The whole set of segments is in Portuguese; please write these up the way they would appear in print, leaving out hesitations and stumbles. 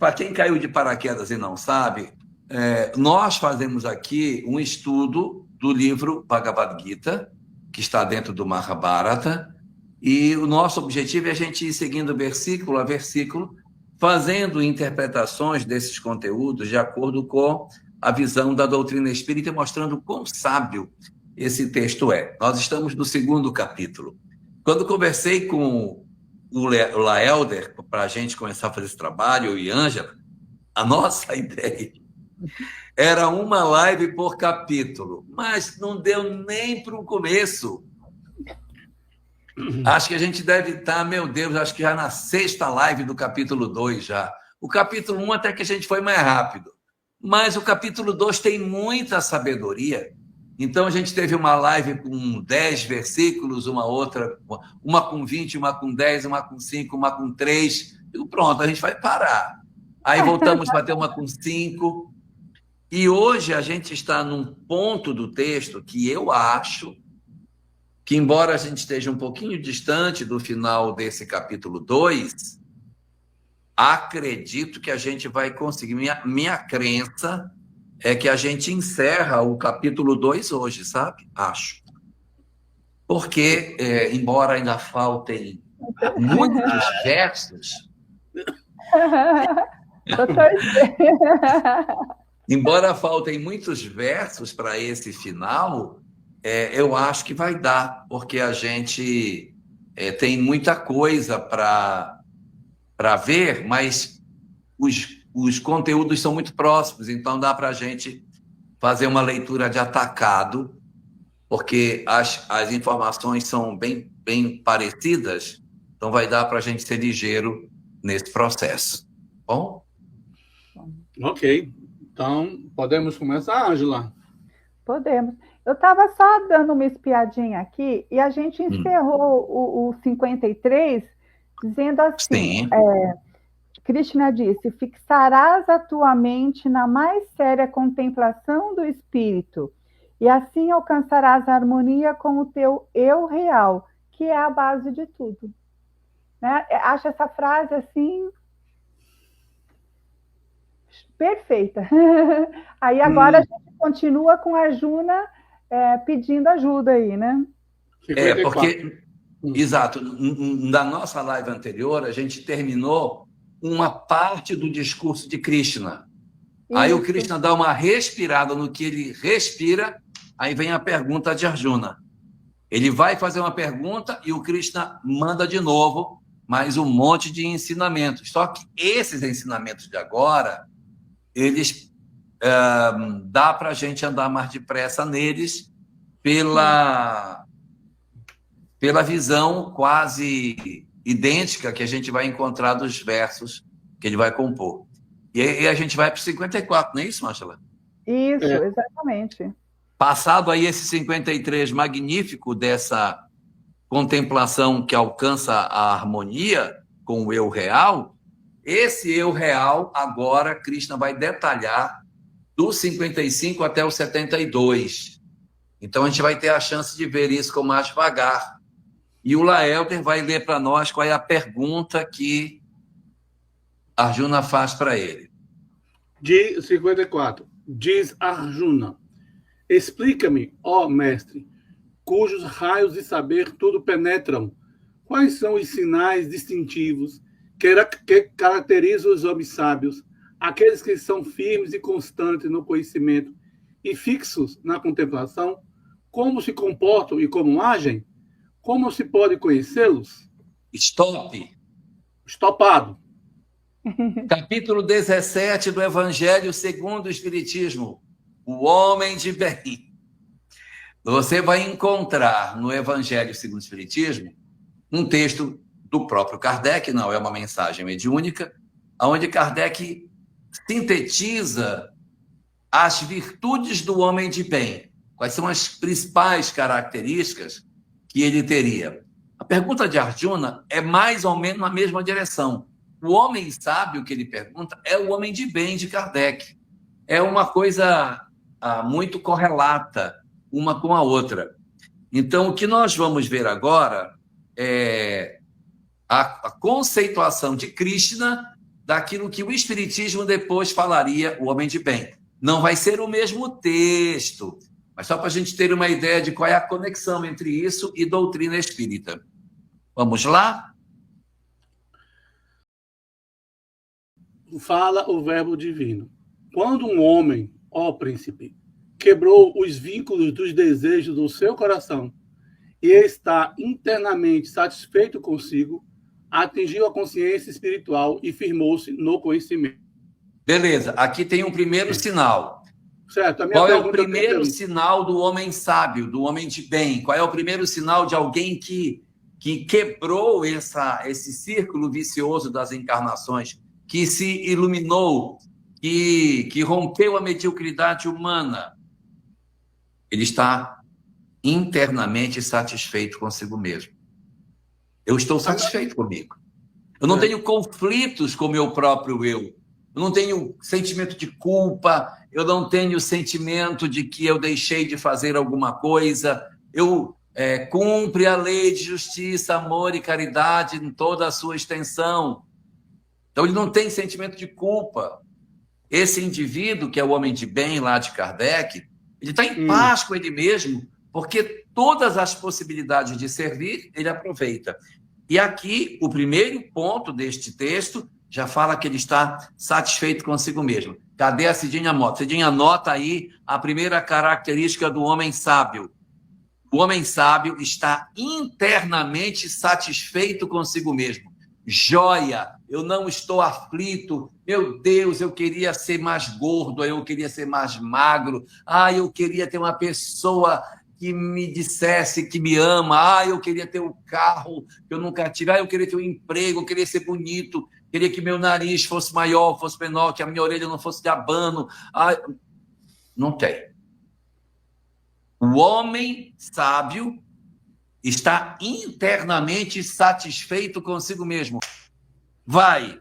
para quem caiu de paraquedas e não sabe, nós fazemos aqui um estudo do livro Bhagavad Gita, que está dentro do Mahabharata, e o nosso objetivo é a gente ir seguindo versículo a versículo, fazendo interpretações desses conteúdos de acordo com a visão da doutrina espírita, mostrando quão sábio esse texto é. Nós estamos no 2º capítulo. Quando conversei com o Laelder, para a gente começar a fazer esse trabalho, eu e Ângela, a nossa ideia era uma live por capítulo, mas não deu nem para o começo. Acho que a gente deve estar, meu Deus, acho que já na 6ª live do capítulo 2 já. O capítulo 1 até que a gente foi mais rápido. Mas o capítulo 2 tem muita sabedoria. Então a gente teve uma live com 10 versículos, uma outra, uma com 20, uma com 10, uma com 5, uma com 3. E pronto, a gente vai parar. Aí voltamos para ter uma com 5. E hoje a gente está num ponto do texto que eu acho que, embora a gente esteja um pouquinho distante do final desse capítulo 2, acredito que a gente vai conseguir. Minha crença é que a gente encerra o capítulo 2 hoje, sabe? Acho. Porque, embora ainda faltem muitos versos... Embora faltem muitos versos para esse final, eu acho que vai dar, porque a gente tem muita coisa para ver, mas os conteúdos são muito próximos, então dá para a gente fazer uma leitura de atacado, porque as informações são bem parecidas, então vai dar para a gente ser ligeiro nesse processo. Bom? Ok. Então, podemos começar, Ângela? Podemos. Eu estava só dando uma espiadinha aqui e a gente encerrou o 53 dizendo assim, Krishna disse, fixarás a tua mente na mais séria contemplação do espírito e assim alcançarás a harmonia com o teu eu real, que é a base de tudo. Né? Acho essa frase assim... perfeita. Aí agora a gente continua com a Arjuna pedindo ajuda aí, né? Porque... Exato. Na nossa live anterior, a gente terminou uma parte do discurso de Krishna. Isso. Aí o Krishna dá uma respirada no que ele respira, aí vem a pergunta de Arjuna. Ele vai fazer uma pergunta e o Krishna manda de novo mais um monte de ensinamentos. Só que esses ensinamentos de agora, eles dá para a gente andar mais depressa neles pela visão quase idêntica que a gente vai encontrar dos versos que ele vai compor. E aí a gente vai para o 54, não é isso, Ângela? Isso, exatamente. Passado aí esse 53 magnífico dessa contemplação que alcança a harmonia com o eu real, esse eu real, agora, Krishna vai detalhar do 55 até o 72. Então, a gente vai ter a chance de ver isso com mais devagar. E o Laelder vai ler para nós qual é a pergunta que Arjuna faz para ele. De 54. Diz Arjuna, explica-me, ó mestre, cujos raios de saber tudo penetram, quais são os sinais distintivos que caracterizam os homens sábios, aqueles que são firmes e constantes no conhecimento e fixos na contemplação, como se comportam e como agem? Como se pode conhecê-los? Stop. Estopado. Capítulo 17 do Evangelho segundo o Espiritismo. O homem de bem. Você vai encontrar no Evangelho segundo o Espiritismo um texto do próprio Kardec, não é uma mensagem mediúnica, onde Kardec sintetiza as virtudes do homem de bem. Quais são as principais características que ele teria? A pergunta de Arjuna é mais ou menos na mesma direção. O homem sábio que ele pergunta é o homem de bem de Kardec. É uma coisa muito correlata uma com a outra. Então, o que nós vamos ver agora é a conceituação de Krishna daquilo que o Espiritismo depois falaria, o homem de bem. Não vai ser o mesmo texto, mas só para a gente ter uma ideia de qual é a conexão entre isso e doutrina espírita. Vamos lá? Fala o verbo divino. Quando um homem, ó príncipe, quebrou os vínculos dos desejos do seu coração e está internamente satisfeito consigo, atingiu a consciência espiritual e firmou-se no conhecimento. Beleza, aqui tem um primeiro sinal. Certo. Qual é o primeiro sinal do homem sábio, do homem de bem? Qual é o primeiro sinal de alguém que quebrou esse círculo vicioso das encarnações, que se iluminou, que rompeu a mediocridade humana? Ele está internamente satisfeito consigo mesmo. Eu estou satisfeito comigo. Eu não tenho conflitos com o meu próprio eu. Eu não tenho sentimento de culpa, eu não tenho sentimento de que eu deixei de fazer alguma coisa. Eu cumpre a lei de justiça, amor e caridade em toda a sua extensão. Então, ele não tem sentimento de culpa. Esse indivíduo, que é o homem de bem lá de Kardec, ele está em paz com ele mesmo, porque todas as possibilidades de servir, ele aproveita. E aqui, o primeiro ponto deste texto já fala que ele está satisfeito consigo mesmo. Cadê a Cidinha Mota? Cidinha, anota aí a primeira característica do homem sábio. O homem sábio está internamente satisfeito consigo mesmo. Joia, eu não estou aflito. Meu Deus, eu queria ser mais gordo, eu queria ser mais magro. Eu queria ter uma pessoa que me dissesse que me ama. Eu queria ter um carro que eu nunca tive. Eu queria ter um emprego, eu queria ser bonito. Queria que meu nariz fosse maior, fosse menor, que a minha orelha não fosse de abano. Não tem. O homem sábio está internamente satisfeito consigo mesmo. Vai.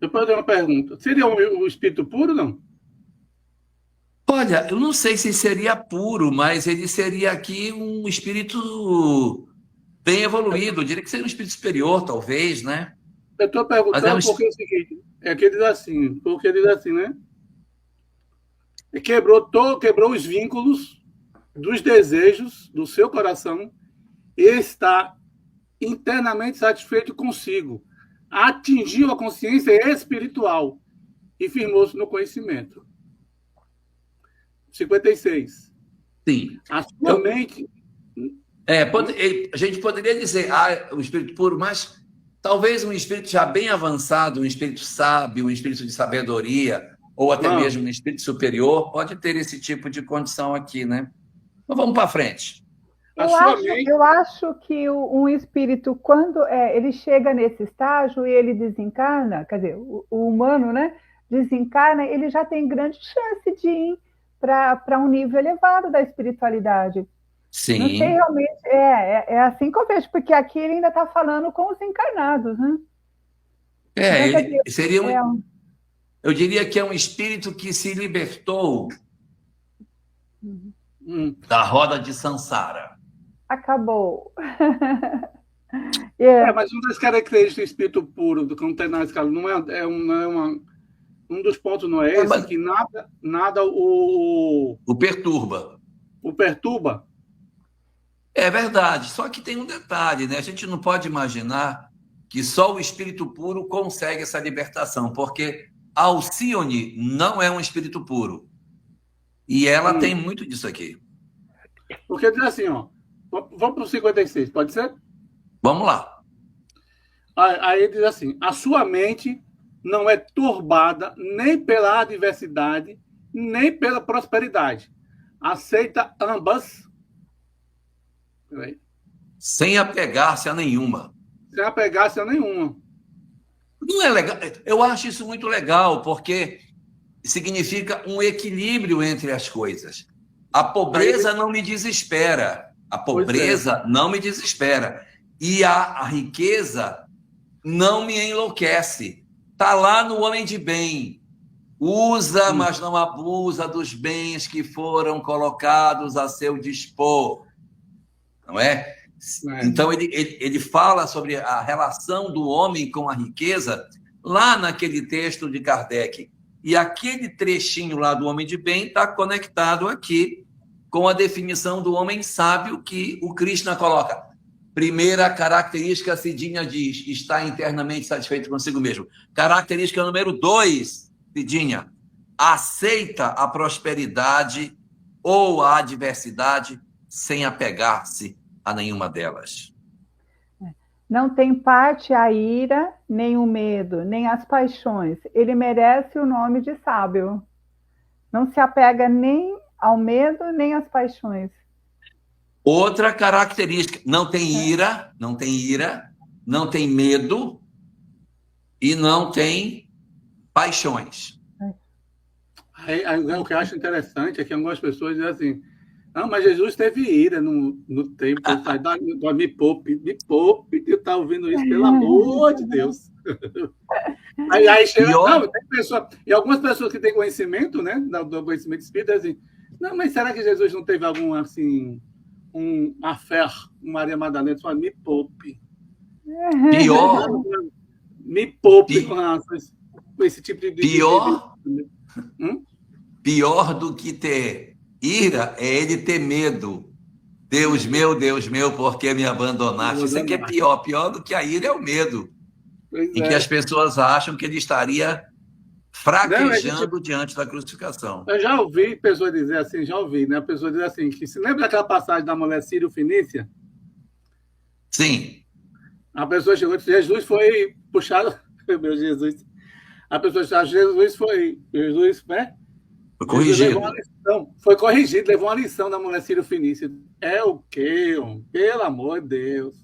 Eu posso dar uma pergunta. Seria o espírito puro, não? Olha, eu não sei se seria puro, mas ele seria aqui um espírito bem evoluído. Eu diria que seria um espírito superior, talvez, né? Eu estou perguntando porque é o seguinte, que diz assim, né? Quebrou os vínculos dos desejos do seu coração e está internamente satisfeito consigo. Atingiu a consciência espiritual e firmou-se no conhecimento. 56. Sim. A sua mente... a gente poderia dizer, o espírito puro, mas talvez um espírito já bem avançado, um espírito sábio, um espírito de sabedoria, ou até mesmo um espírito superior, pode ter esse tipo de condição aqui, né? Mas vamos para frente. Eu acho que um espírito, quando ele chega nesse estágio e ele desencarna, quer dizer, o humano, né, desencarna, ele já tem grande chance de ir para um nível elevado da espiritualidade. Sim. Não sei realmente, é assim que eu vejo, porque aqui ele ainda está falando com os encarnados, né? Seria eu diria que é um espírito que se libertou da roda de Sansara. Acabou. Mas uma das características do espírito puro, do que não tem na escala, um dos pontos não é esse, que nada o perturba. O perturba? É verdade, só que tem um detalhe, né? A gente não pode imaginar que só o espírito puro consegue essa libertação, porque Alcione não é um espírito puro. E ela tem muito disso aqui. Porque diz assim, vamos para o 56, pode ser? Vamos lá. Aí diz assim, a sua mente não é turbada nem pela adversidade, nem pela prosperidade. Aceita ambas. Sem apegar-se a nenhuma. Sem apegar-se a nenhuma. Não é legal? Eu acho isso muito legal, porque significa um equilíbrio entre as coisas. A pobreza não me desespera. A pobreza não me desespera. E a riqueza não me enlouquece. Está lá no homem de bem. Usa, mas não abusa dos bens que foram colocados a seu dispor. Não é? Então, ele fala sobre a relação do homem com a riqueza lá naquele texto de Kardec. E aquele trechinho lá do homem de bem está conectado aqui com a definição do homem sábio que o Krishna coloca. Primeira característica, Cidinha diz, está internamente satisfeito consigo mesmo. Característica número 2, Cidinha, aceita a prosperidade ou a adversidade sem apegar-se a nenhuma delas. Não tem parte a ira, nem o medo, nem as paixões. Ele merece o nome de sábio. Não se apega nem ao medo, nem às paixões. Outra característica, não tem ira, não tem medo e não tem paixões. O que eu acho interessante é que algumas pessoas dizem assim, não, mas Jesus teve ira no templo, me poupe, eu estava ouvindo isso, pelo amor de Deus. Aí chega, não, tem pessoa, e algumas pessoas que têm conhecimento, né, do conhecimento espírita, dizem, não, mas será que Jesus não teve algum, assim, uma fé, Maria Madalena, fala, me poupe. Pior. Me poupe com esse tipo de... Pior do que ter ira é ele ter medo. Deus meu, por que me abandonaste? Isso aqui é pior. Pior do que a ira é o medo. Que as pessoas acham que ele estaria fraquejando diante da crucificação. Eu já ouvi pessoas dizer assim, né? A pessoa dizer assim, que se lembra daquela passagem da mulher Sírio-Fenícia? Sim. A pessoa chegou e disse, Jesus foi puxado... Meu Jesus... A pessoa disse, Jesus, né? Foi corrigido. Foi corrigido, levou uma lição da mulher Sírio-Fenícia. É o quê? Pelo amor de Deus.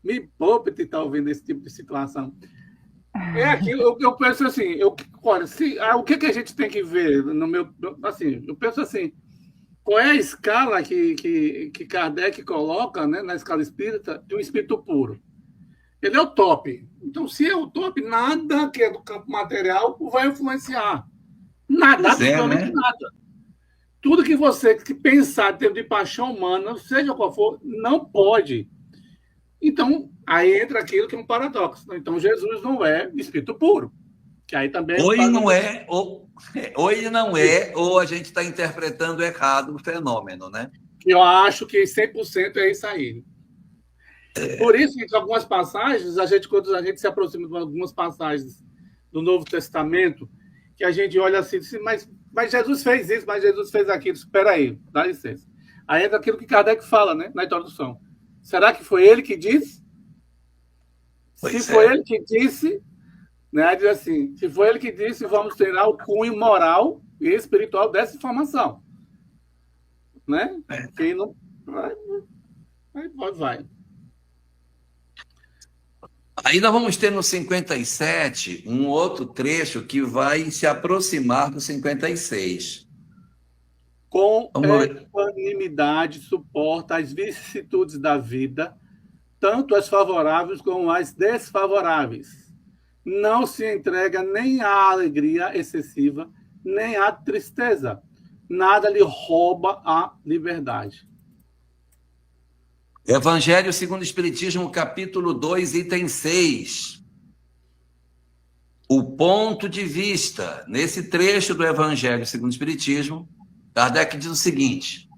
Me poupe de estar ouvindo esse tipo de situação. É aquilo, eu penso assim, olha, o que a gente tem que ver no meu... Assim, eu penso assim, qual é a escala que Kardec coloca, né, na escala espírita de um espírito puro? Ele é o top. Então, se é o top, nada que é do campo material vai influenciar. Nada, absolutamente nada. Tudo que você pensar em termos de paixão humana, seja qual for, não pode. Então, aí entra aquilo que é um paradoxo. Então, Jesus não é espírito puro. Que aí também ou ele não é, ou a gente está interpretando errado o fenômeno, né? Eu acho que 100% é isso aí. Por isso, em algumas passagens, quando a gente se aproxima de algumas passagens do Novo Testamento, que a gente olha assim, mas Jesus fez isso, mas Jesus fez aquilo. Espera aí, dá licença. Aí é aquilo que Kardec fala, né, na introdução. Será que foi ele que disse? Foi ele que disse, né, diz assim, se foi ele que disse, vamos tirar o cunho moral e espiritual dessa informação. Né? Quem não... Vai. Aí nós vamos ter no 57 um outro trecho que vai se aproximar do 56. Com equanimidade suporta as vicissitudes da vida, tanto as favoráveis como as desfavoráveis. Não se entrega nem à alegria excessiva, nem à tristeza. Nada lhe rouba a liberdade. Evangelho segundo o Espiritismo, capítulo 2, item 6. O ponto de vista, nesse trecho do Evangelho segundo o Espiritismo, Kardec diz o seguinte: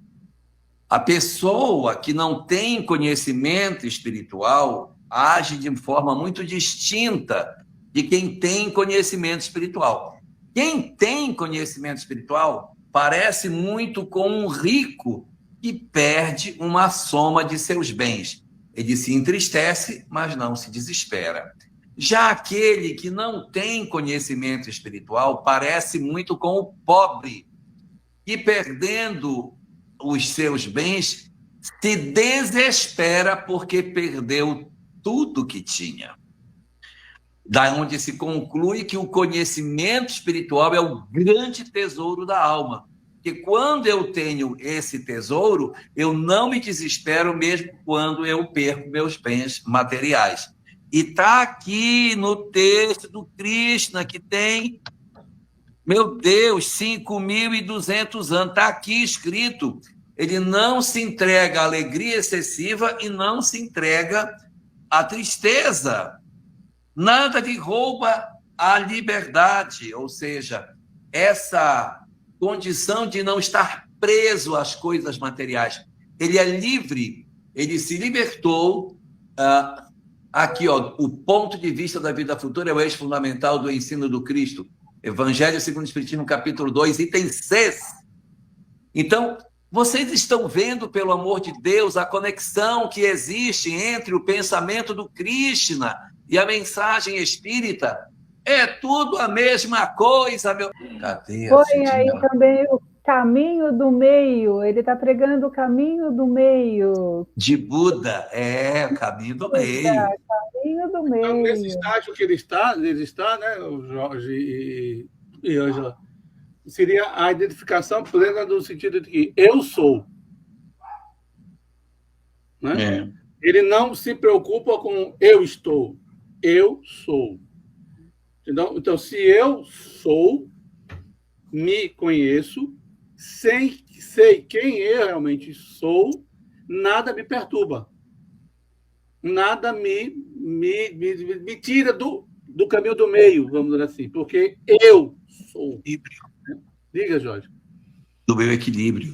a pessoa que não tem conhecimento espiritual age de forma muito distinta de quem tem conhecimento espiritual. Quem tem conhecimento espiritual parece muito com um rico que perde uma soma de seus bens. Ele se entristece, mas não se desespera. Já aquele que não tem conhecimento espiritual parece muito com o pobre, que perdendo os seus bens, se desespera porque perdeu tudo que tinha. Da onde se conclui que o conhecimento espiritual é o grande tesouro da alma. Porque quando eu tenho esse tesouro, eu não me desespero mesmo quando eu perco meus bens materiais. E está aqui no texto do Krishna, que tem, meu Deus, 5.200 anos. Está aqui escrito: ele não se entrega à alegria excessiva e não se entrega à tristeza. Nada lhe rouba a liberdade, ou seja, essa condição de não estar preso às coisas materiais. Ele é livre, ele se libertou. Aqui, ó, o ponto de vista da vida futura é o eixo fundamental do ensino do Cristo. Evangelho segundo o Espiritismo, capítulo 2, item 6. Então, vocês estão vendo, pelo amor de Deus, a conexão que existe entre o pensamento do Krishna e a mensagem espírita. É tudo a mesma coisa, meu... Cadê a Foi aí também o caminho do meio. Ele está pregando o caminho do meio. De Buda, o caminho do meio. Caminho do meio. Então, nesse estágio que ele está, né, o Jorge e Ângela, seria a identificação plena no sentido de que eu sou. Né? Ele não se preocupa com eu estou. Eu sou. Então, se eu sou, me conheço, sei quem eu realmente sou, nada me perturba. Nada me tira do caminho do meio, vamos dizer assim, porque eu sou. Diga, Jorge. Do meu equilíbrio,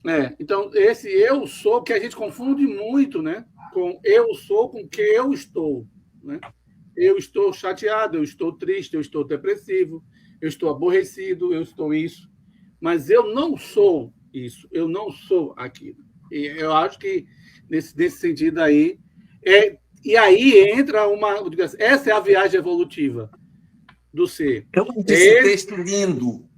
né? Então, esse eu sou, que a gente confunde muito, né? Com eu sou, com que eu estou, né? Eu estou chateado, eu estou triste, eu estou depressivo, eu estou aborrecido, eu estou isso. Mas eu não sou isso, eu não sou aquilo. E eu acho que, nesse sentido aí, e aí entra uma... Essa é a viagem evolutiva do ser. Eu acho esse texto lindo.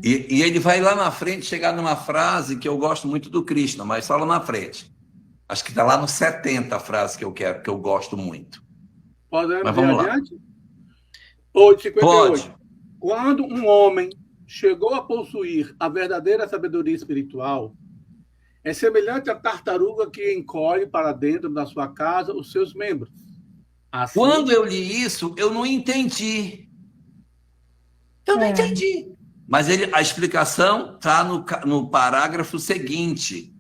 E ele vai lá na frente chegar numa frase que eu gosto muito do Krishna, mas fala na frente. Acho que está lá no 70 a frase que eu gosto muito. Pode mas vamos lá. 58. Pode. Quando um homem chegou a possuir a verdadeira sabedoria espiritual, é semelhante à tartaruga que encolhe para dentro da sua casa os seus membros. Assim... Quando eu li isso, eu não entendi. Eu não entendi. Mas a explicação está no parágrafo seguinte.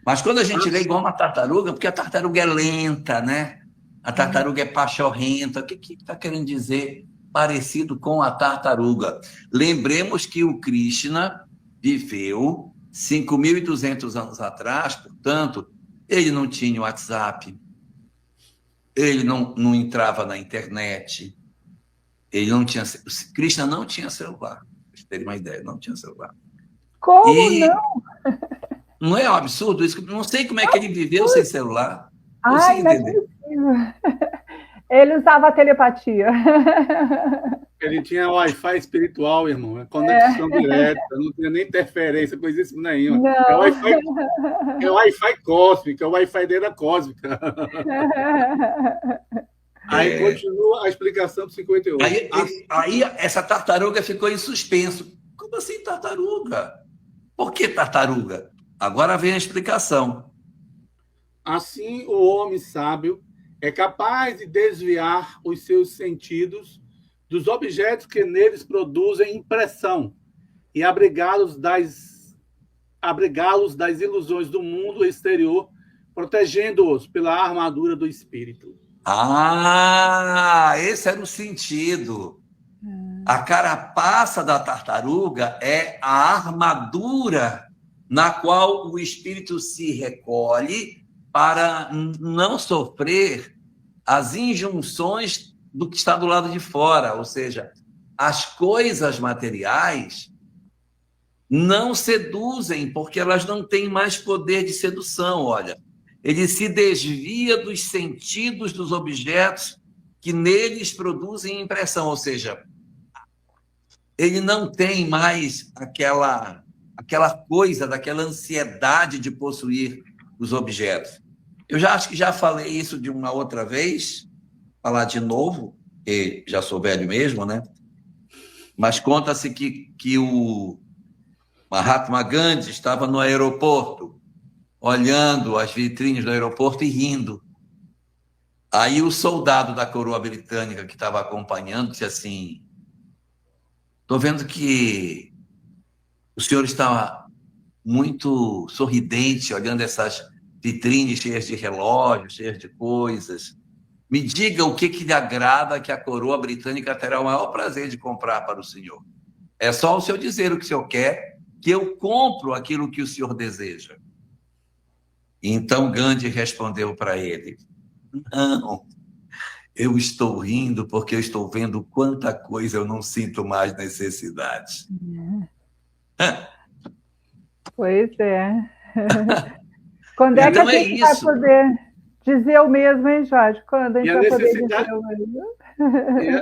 Mas quando a gente lê igual uma tartaruga, porque a tartaruga é lenta, né? A tartaruga é pachorrenta. O que está querendo dizer parecido com a tartaruga? Lembremos que o Krishna viveu 5.200 anos atrás, portanto, ele não tinha WhatsApp, ele não entrava na internet, Krishna não tinha celular. Pra vocês terem uma ideia, não tinha celular. Como não? Não é um absurdo isso? Não sei como é que ele viveu sem celular. Ai, não é possível. Ele usava a telepatia. Ele tinha Wi-Fi espiritual, irmão. Conexão direta, não tinha nem interferência, coisa isso nenhuma. É Wi-Fi cósmico, é o Wi-Fi dele cósmica. Aí continua a explicação do 58. Aí essa tartaruga ficou em suspenso. Como assim tartaruga? Por que tartaruga? Agora vem a explicação. Assim, o homem sábio é capaz de desviar os seus sentidos dos objetos que neles produzem impressão e abrigá-los das ilusões do mundo exterior, protegendo-os pela armadura do espírito. Esse era o sentido. A carapaça da tartaruga é a armadura na qual o espírito se recolhe para não sofrer as injunções do que está do lado de fora, ou seja, as coisas materiais não seduzem, porque elas não têm mais poder de sedução, olha. Ele se desvia dos sentidos dos objetos que neles produzem impressão, ou seja, ele não tem mais aquela coisa, daquela ansiedade de possuir os objetos. Eu acho que já falei isso de uma outra vez, falar de novo, e já sou velho mesmo, né? Mas conta-se que o Mahatma Gandhi estava no aeroporto, olhando as vitrines do aeroporto e rindo. Aí o soldado da coroa britânica que estava acompanhando disse assim: Estou vendo que o senhor está muito sorridente, olhando essas vitrines cheias de relógios, cheias de coisas. Me diga o que lhe agrada, que a coroa britânica terá o maior prazer de comprar para o senhor. É só o senhor dizer o que o senhor quer, que eu compro aquilo que o senhor deseja. Então Gandhi respondeu para ele: não, eu estou rindo porque eu estou vendo quanta coisa eu não sinto mais necessidade. Pois é. Quando é Então que a gente vai poder dizer o mesmo, hein, Jorge? Quando a gente vai poder dizer o mesmo?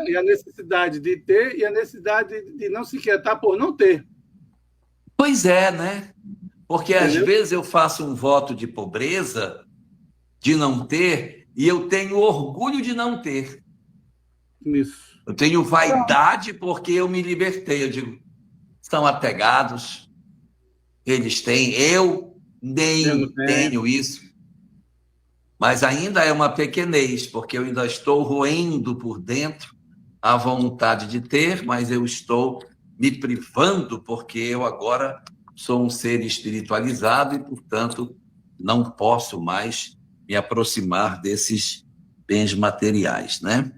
E a necessidade de ter e a necessidade de não se quietar por não ter. Pois é, né? Porque às Entendeu? vezes eu faço um voto de pobreza, de não ter, e eu tenho orgulho de não ter. Isso. Eu tenho vaidade porque eu me libertei. Eu digo, estão apegados, eles têm, eu nem tenho isso. Mas ainda é uma pequenez, porque eu ainda estou roendo por dentro a vontade de ter, mas eu estou me privando porque eu agora sou um ser espiritualizado e, portanto, não posso mais me aproximar desses bens materiais, né?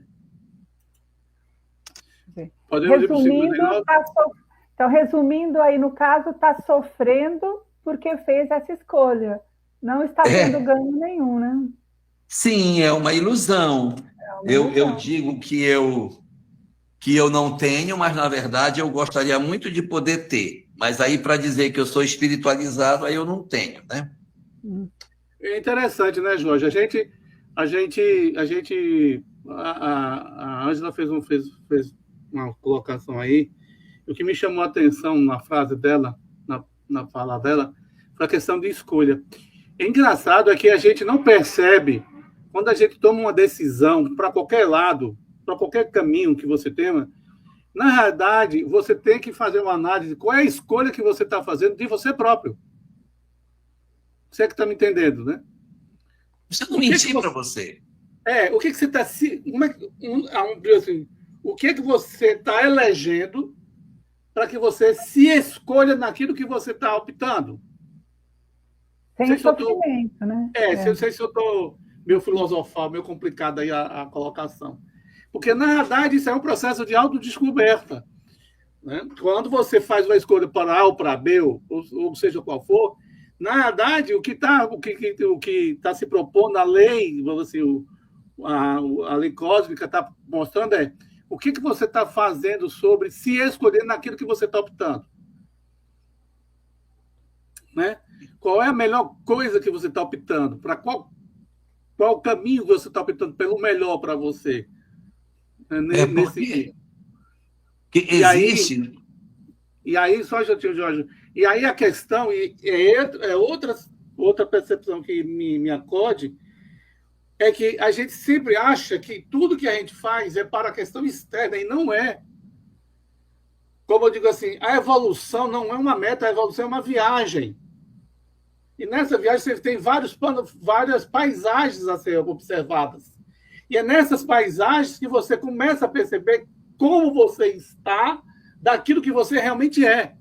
Resumindo aí, no caso, está sofrendo porque fez essa escolha. Não está tendo ganho nenhum, né? Sim, é uma ilusão. Eu digo que eu não tenho, mas, na verdade, eu gostaria muito de poder ter. Mas aí, para dizer que eu sou espiritualizado, aí eu não tenho, né? É interessante, né, Jorge? A Ângela fez uma colocação aí. O que me chamou a atenção na frase dela, na fala dela, foi a questão de escolha. É engraçado é que a gente não percebe, quando a gente toma uma decisão para qualquer lado, para qualquer caminho que você tenha, na realidade, você tem que fazer uma análise de qual é a escolha que você está fazendo de você próprio. Você que está me entendendo, né? Deixa eu mentir para você. O que você está o que você está elegendo para que você se escolha naquilo que você está optando? Sem sofrimento, né? Não sei se eu estou meio filosofal, meio complicado aí a colocação. Porque, na verdade, isso é um processo de autodescoberta. Né? Quando você faz uma escolha para A ou para B, ou seja qual for, na verdade, o que está se propondo, a lei, assim, a lei cósmica está mostrando o que você está fazendo sobre se escolher naquilo que você está optando. Né? Qual é a melhor coisa que você está optando? Para qual caminho você está optando pelo melhor para você? Porque existe... E aí, só Jorge, e aí a questão, outra percepção que me acode, é que a gente sempre acha que tudo que a gente faz é para a questão externa, e não é. Como eu digo assim, a evolução não é uma meta, a evolução é uma viagem. E nessa viagem você tem várias paisagens a ser observadas. E é nessas paisagens que você começa a perceber como você está daquilo que você realmente é.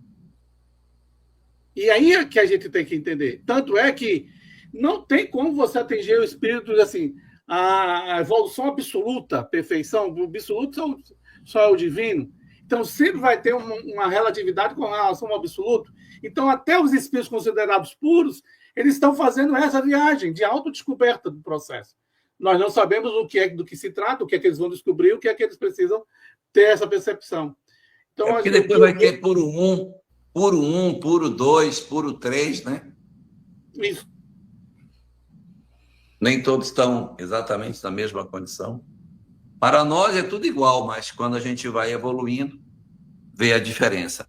E aí é que a gente tem que entender. Tanto é que não tem como você atingir o espírito, assim, a evolução absoluta, a perfeição, o absoluto só é o divino. Então, sempre vai ter uma relatividade com relação ao absoluto. Então, até os espíritos considerados puros, eles estão fazendo essa viagem de autodescoberta do processo. Nós não sabemos do que se trata, o que é que eles vão descobrir, o que é que eles precisam ter essa percepção. Então, porque depois vai ter puro 1, puro 2, puro 3, né? Isso. Nem todos estão exatamente na mesma condição. Para nós é tudo igual, mas quando a gente vai evoluindo, vê a diferença.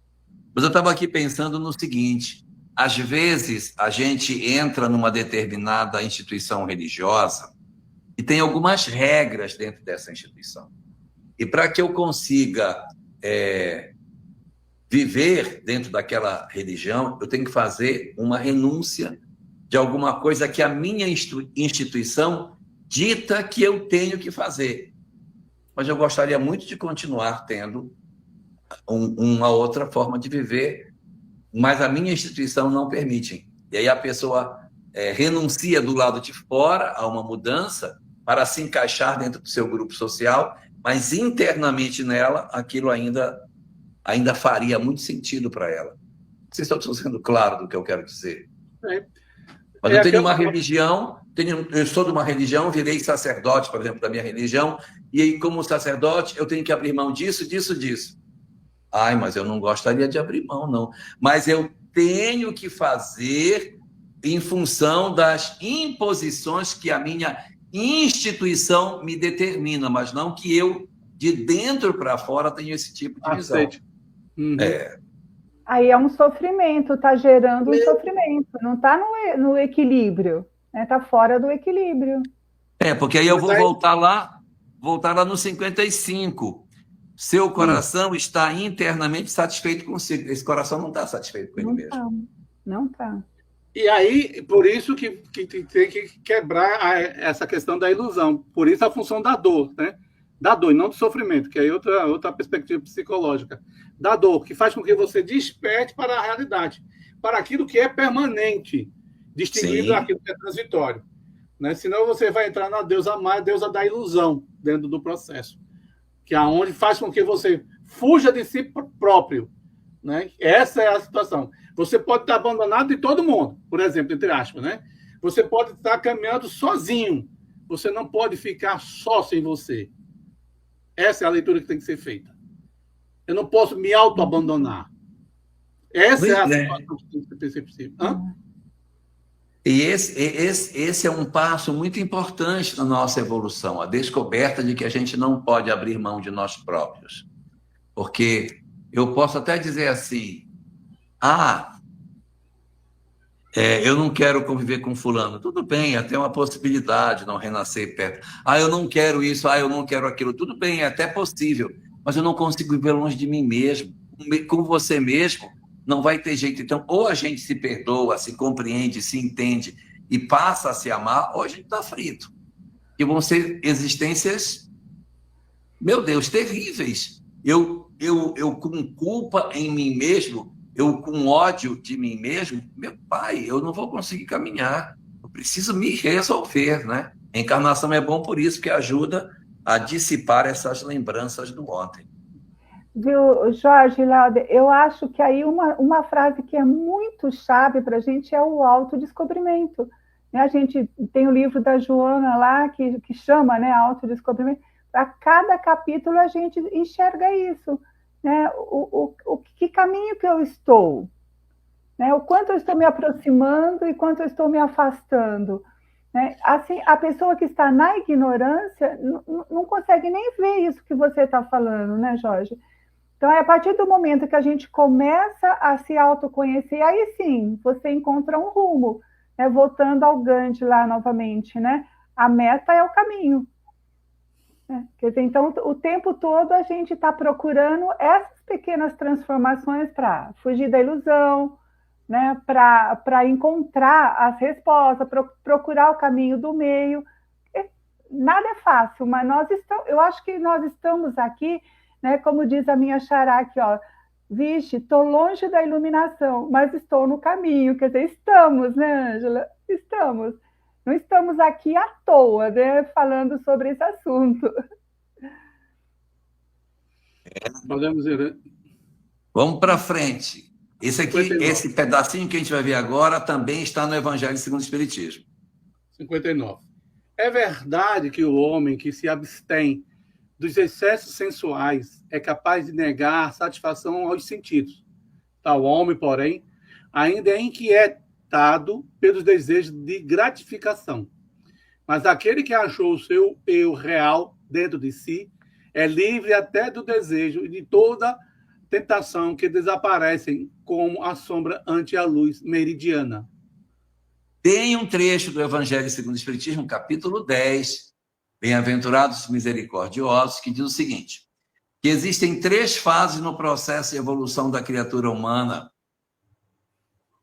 Mas eu estava aqui pensando no seguinte: às vezes a gente entra numa determinada instituição religiosa e tem algumas regras dentro dessa instituição. E para que eu consiga viver dentro daquela religião, eu tenho que fazer uma renúncia de alguma coisa que a minha instituição dita que eu tenho que fazer. Mas eu gostaria muito de continuar tendo uma outra forma de viver, mas a minha instituição não permite. E aí a pessoa renuncia do lado de fora a uma mudança para se encaixar dentro do seu grupo social, mas internamente nela, aquilo ainda faria muito sentido para ela. Não sei se eu estou sendo claro do que eu quero dizer. Mas eu tenho uma religião, eu sou de uma religião, virei sacerdote, por exemplo, da minha religião, e aí, como sacerdote, eu tenho que abrir mão disso. Ai, mas eu não gostaria de abrir mão, não. Mas eu tenho que fazer em função das imposições que a minha instituição me determina, mas não que eu, de dentro para fora, tenha esse tipo de visão. Uhum. Aí é um sofrimento, está gerando um sofrimento, não está no equilíbrio, está fora do equilíbrio. Porque aí eu vou voltar lá no 55. Seu coração está internamente satisfeito consigo. Esse coração não está satisfeito com ele mesmo. Não está. E aí, por isso que tem que quebrar essa questão da ilusão. Por isso a função da dor, né? Da dor, e não do sofrimento, que aí é outra perspectiva psicológica. Da dor, que faz com que você desperte para a realidade, para aquilo que é permanente, distinguindo daquilo que é transitório. Né? Senão você vai entrar na deusa má, deusa da ilusão, dentro do processo. Que é onde faz com que você fuja de si próprio. Né? Essa é a situação. Você pode estar abandonado de todo mundo, por exemplo, entre aspas. Né? Você pode estar caminhando sozinho. Você não pode ficar só sem você. Essa é a leitura que tem que ser feita. Eu não posso me auto-abandonar. Essa é a situação que tem que ser possível. E esse é um passo muito importante na nossa evolução, a descoberta de que a gente não pode abrir mão de nós próprios. Porque eu posso até dizer assim, eu não quero conviver com fulano. Tudo bem, até uma possibilidade, não renascer perto. Eu não quero isso, eu não quero aquilo. Tudo bem, é até possível, mas eu não consigo viver longe de mim mesmo. Com você mesmo, não vai ter jeito. Então, ou a gente se perdoa, se compreende, se entende e passa a se amar, ou a gente está frito. E vão ser existências, meu Deus, terríveis. Eu com culpa em mim mesmo, eu com ódio de mim mesmo, meu pai, eu não vou conseguir caminhar. Eu preciso me resolver, né? A encarnação é bom por isso, que ajuda a dissipar essas lembranças do ontem. Viu, Jorge, Láudia, eu acho que aí uma frase que é muito chave para a gente é o autodescobrimento. A gente tem o livro da Joana lá, que chama, né, autodescobrimento. A cada capítulo a gente enxerga isso. Né? Que caminho que eu estou? Né? O quanto eu estou me aproximando e quanto eu estou me afastando. Né? Assim, a pessoa que está na ignorância não consegue nem ver isso que você está falando, né, Jorge? Então, é a partir do momento que a gente começa a se autoconhecer, aí sim, você encontra um rumo, né? Voltando ao Gandhi lá novamente, né? A meta é o caminho. Né? Quer dizer, então, o tempo todo a gente está procurando essas pequenas transformações para fugir da ilusão, né? Para encontrar as respostas, procurar o caminho do meio. Nada é fácil, mas eu acho que nós estamos aqui, né, como diz a minha xará aqui, vixe, estou longe da iluminação, mas estou no caminho. Quer dizer, estamos, né, Ângela? Estamos. Não estamos aqui à toa, né, falando sobre esse assunto. Podemos ir, né? Vamos para frente. Esse pedacinho que a gente vai ver agora também está no Evangelho segundo o Espiritismo. 59. É verdade que o homem que se abstém dos excessos sensuais é capaz de negar satisfação aos sentidos. Tal homem, porém, ainda é inquietado pelos desejos de gratificação. Mas aquele que achou o seu eu real dentro de si é livre até do desejo e de toda tentação que desaparecem como a sombra ante a luz meridiana. Tem um trecho do Evangelho segundo o Espiritismo, capítulo 10, Bem-aventurados misericordiosos, que diz o seguinte, que existem 3 fases no processo de evolução da criatura humana.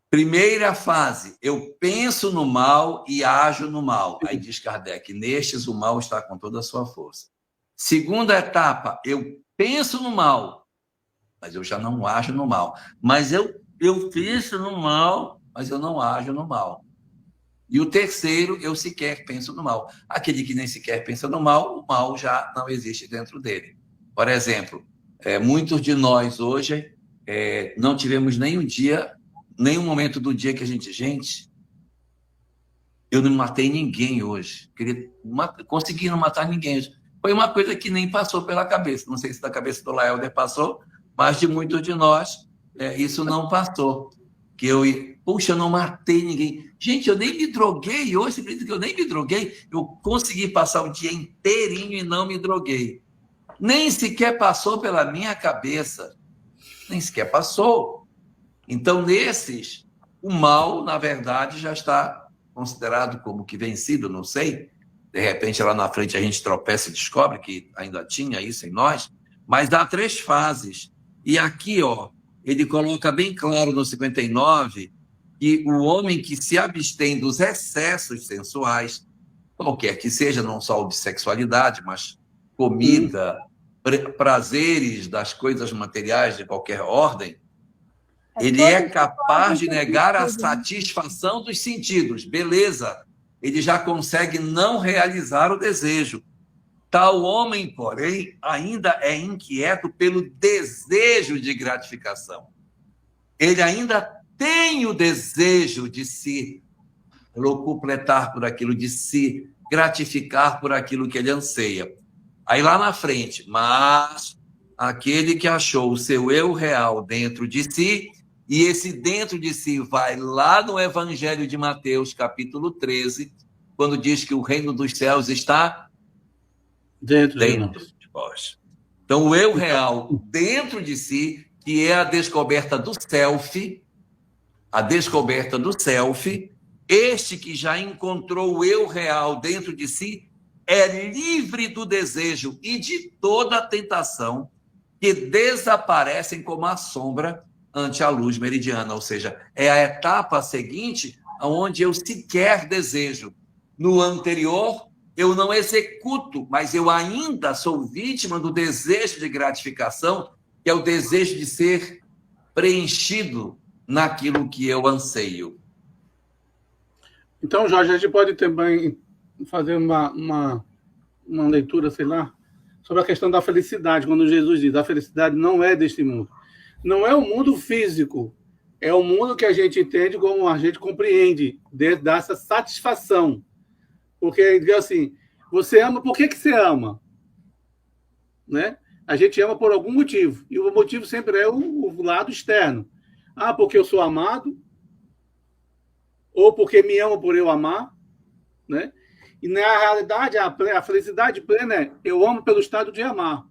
Primeira fase, eu penso no mal e ajo no mal. Aí diz Kardec, nestes o mal está com toda a sua força. Segunda etapa, eu penso no mal mas eu já não ajo no mal. Mas eu penso no mal, mas eu não ajo no mal. E o terceiro, eu sequer penso no mal. Aquele que nem sequer pensa no mal, o mal já não existe dentro dele. Por exemplo, muitos de nós hoje não tivemos nenhum momento do dia que a gente, eu não matei ninguém hoje. Consegui não matar ninguém hoje. Foi uma coisa que nem passou pela cabeça. Não sei se da cabeça do Laelder passou, mas de muitos de nós, isso não passou. Puxa, eu não matei ninguém. Gente, eu nem me droguei hoje. Você acredita que eu nem me droguei? Eu consegui passar o dia inteirinho e não me droguei. Nem sequer passou pela minha cabeça. Nem sequer passou. Então, nesses, o mal, na verdade, já está considerado como que vencido, não sei. De repente, lá na frente, a gente tropeça e descobre que ainda tinha isso em nós. Mas há 3 fases. E aqui, ele coloca bem claro no 59 que o homem que se abstém dos excessos sensuais, qualquer que seja, não só o de sexualidade, mas comida, prazeres das coisas materiais de qualquer ordem, ele é capaz de negar a satisfação dos sentidos. Beleza, ele já consegue não realizar o desejo. Tal homem, porém, ainda é inquieto pelo desejo de gratificação. Ele ainda tem o desejo de se locupletar por aquilo, de se gratificar por aquilo que ele anseia. Aí lá na frente, mas aquele que achou o seu eu real dentro de si, e esse dentro de si vai lá no Evangelho de Mateus, capítulo 13, quando diz que o reino dos céus está dentro de vós. Então, o eu real dentro de si, que é a descoberta do self, este que já encontrou o eu real dentro de si, é livre do desejo e de toda a tentação que desaparecem como a sombra ante a luz meridiana. Ou seja, é a etapa seguinte onde eu sequer desejo. No anterior, eu não executo, mas eu ainda sou vítima do desejo de gratificação, que é o desejo de ser preenchido naquilo que eu anseio. Então, Jorge, a gente pode também fazer uma leitura, sei lá, sobre a questão da felicidade, quando Jesus diz, a felicidade não é deste mundo. Não é o mundo físico, é o mundo que a gente entende como a gente compreende, dessa satisfação. Porque ele diz assim, você ama, por que você ama? Né? A gente ama por algum motivo, e o motivo sempre é o lado externo. Ah, porque eu sou amado, ou porque me amo por eu amar, né? E na realidade, a felicidade plena é eu amo pelo estado de amar,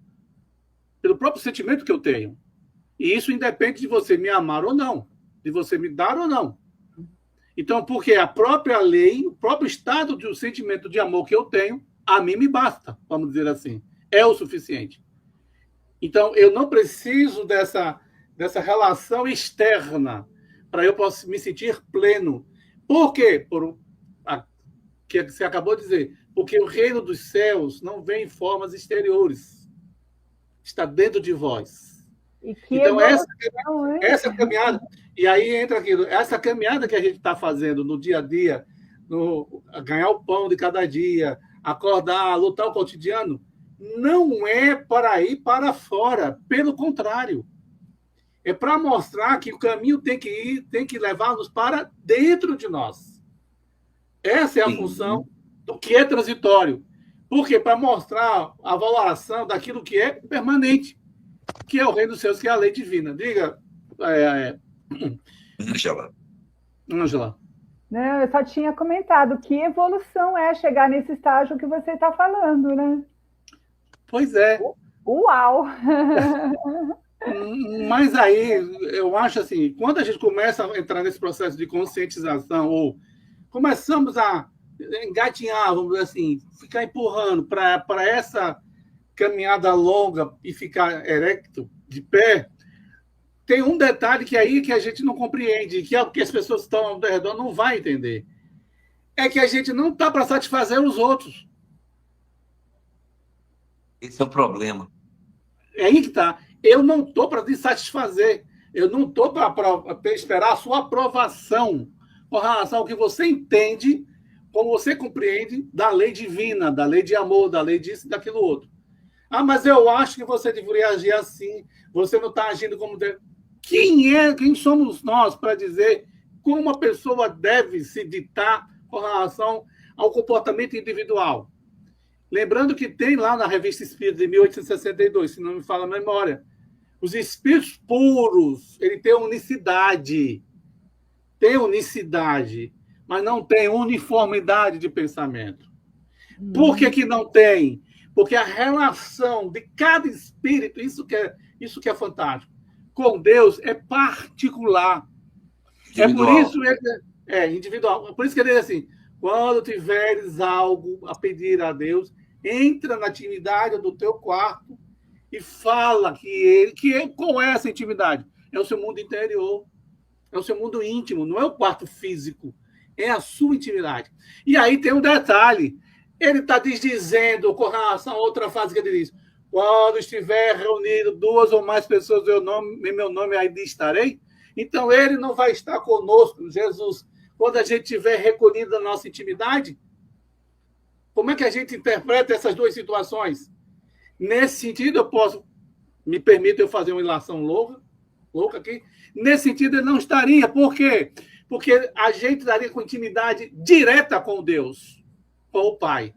pelo próprio sentimento que eu tenho. E isso independe de você me amar ou não, de você me dar ou não. Então, porque a própria lei, o próprio estado do sentimento de amor que eu tenho, a mim me basta, vamos dizer assim. É o suficiente. Então, eu não preciso dessa relação externa para eu possa me sentir pleno. Por quê? Que você acabou de dizer. Porque o reino dos céus não vem em formas exteriores. Está dentro de vós. Então, essa caminhada... E aí entra aquilo. Essa caminhada que a gente está fazendo no dia a dia, ganhar o pão de cada dia, acordar, lutar o cotidiano, não é para ir para fora. Pelo contrário. É para mostrar que o caminho tem que levar-nos para dentro de nós. Essa é a função do que é transitório. Por quê? Para mostrar a valoração daquilo que é permanente, que é o reino dos céus, que é a lei divina. Diga, Ângela. Não, eu só tinha comentado que evolução é chegar nesse estágio que você está falando, né? Pois é. Uau! Mas aí, eu acho assim, quando a gente começa a entrar nesse processo de conscientização, ou começamos a engatinhar, vamos dizer assim, ficar empurrando para essa caminhada longa e ficar erecto, de pé, tem um detalhe que aí que a gente não compreende, que é o que as pessoas que estão ao redor não vão entender. É que a gente não está para satisfazer os outros. Esse é o problema. É aí que está. Eu não estou para te satisfazer. Eu não estou para esperar a sua aprovação com relação ao que você entende, como você compreende da lei divina, da lei de amor, da lei disso e daquilo outro. Ah, mas eu acho que você deveria agir assim. Você não está agindo como deve. Quem somos nós para dizer como uma pessoa deve se ditar com relação ao comportamento individual? Lembrando que tem lá na Revista Espírita de 1862, se não me falha a memória, os espíritos puros, ele tem unicidade, mas não tem uniformidade de pensamento. Por que não tem? Porque a relação de cada espírito, isso que é fantástico, com Deus é particular. Individual. É por isso individual. Por isso que ele diz assim: quando tiveres algo a pedir a Deus, entra na intimidade do teu quarto e fala qual é essa intimidade? É o seu mundo interior, é o seu mundo íntimo, não é o quarto físico, é a sua intimidade. E aí tem um detalhe, ele está dizendo com relação a outra frase que ele diz: quando estiver reunido 2 ou mais pessoas em meu nome, aí estarei. Então ele não vai estar conosco, Jesus, quando a gente estiver recolhido da nossa intimidade. Como é que a gente interpreta essas duas situações? Nesse sentido, me permito eu fazer uma ilação louca aqui. Nesse sentido, ele não estaria. Por quê? Porque a gente estaria com intimidade direta com Deus, com o Pai.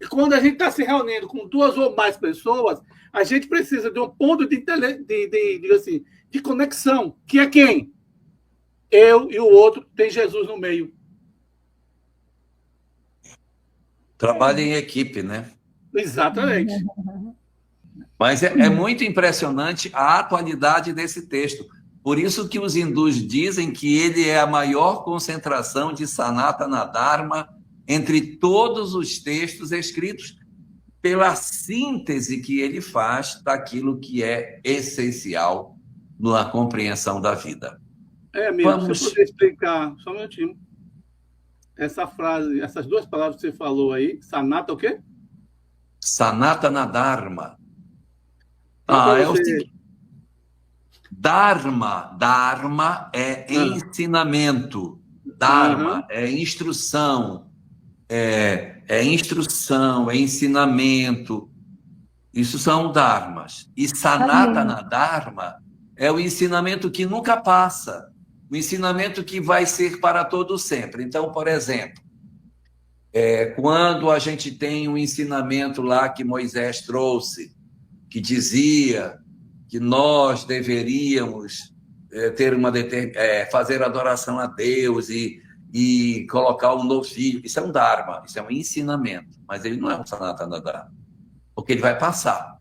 E quando a gente está se reunindo com 2 ou mais pessoas, a gente precisa de um ponto de conexão, que é quem? Eu e o outro, tem Jesus no meio. Trabalha em equipe, né? Exatamente. Mas é muito impressionante a atualidade desse texto. Por isso que os hindus dizem que ele é a maior concentração de Sanatana Dharma entre todos os textos escritos, pela síntese que ele faz daquilo que é essencial na compreensão da vida. Amigo, você poderia explicar, só um minutinho, essa frase, essas 2 palavras que você falou aí, Sanata o quê? Sanatana Dharma. Então, É o seguinte. Dharma é ensinamento. Dharma é instrução. É instrução, é ensinamento. Isso são dharmas. E Sanatana Dharma é o ensinamento que nunca passa. O ensinamento que vai ser para todo sempre. Então, por exemplo, quando a gente tem um ensinamento lá que Moisés trouxe, que dizia que nós deveríamos fazer adoração a Deus e colocar um novilho. Isso é um Dharma, isso é um ensinamento, mas ele não é um Sanatana Dharma, porque ele vai passar.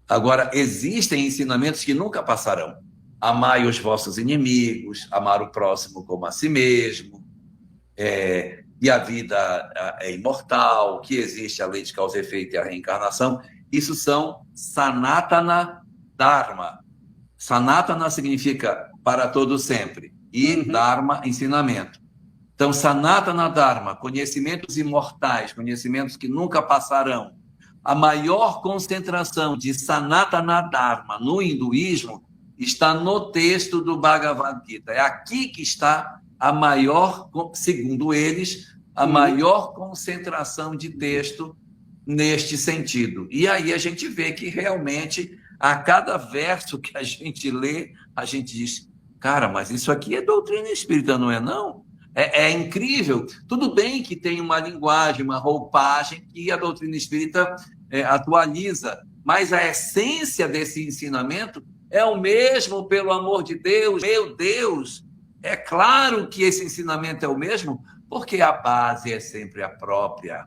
Agora, existem ensinamentos que nunca passarão. Amai os vossos inimigos, amar o próximo como a si mesmo, e a vida é imortal, que existe a lei de causa e efeito e a reencarnação. Isso são Sanatana Dharma. Sanatana significa para todo sempre, e Dharma, ensinamento. Então, Sanatana Dharma, conhecimentos imortais, conhecimentos que nunca passarão. A maior concentração de Sanatana Dharma no hinduísmo está no texto do Bhagavad Gita. É aqui que está a maior, segundo eles, a maior concentração de texto neste sentido. E aí a gente vê que realmente, a cada verso que a gente lê, a gente diz: cara, mas isso aqui é doutrina espírita, não é não? É incrível. Tudo bem que tem uma linguagem, uma roupagem que a doutrina espírita atualiza, mas a essência desse ensinamento é o mesmo, pelo amor de Deus. Meu Deus, é claro que esse ensinamento é o mesmo, porque a base é sempre a própria.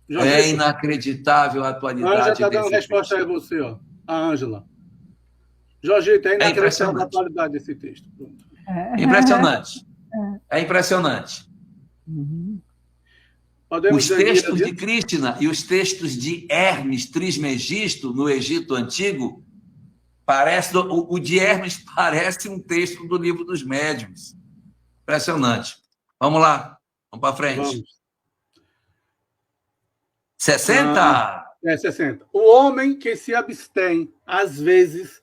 É inacreditável a atualidade. A Ângela está dando resposta aí a você, ó. A Ângela. Jorgito, é inacreditável a atualidade desse texto. Impressionante. É impressionante. Os textos de Krishna e os textos de Hermes Trismegisto, no Egito Antigo, o de Hermes parece um texto do Livro dos Médiuns. Impressionante. Vamos lá, vamos para frente. Vamos. 60! É 60. O homem que se abstém, às vezes,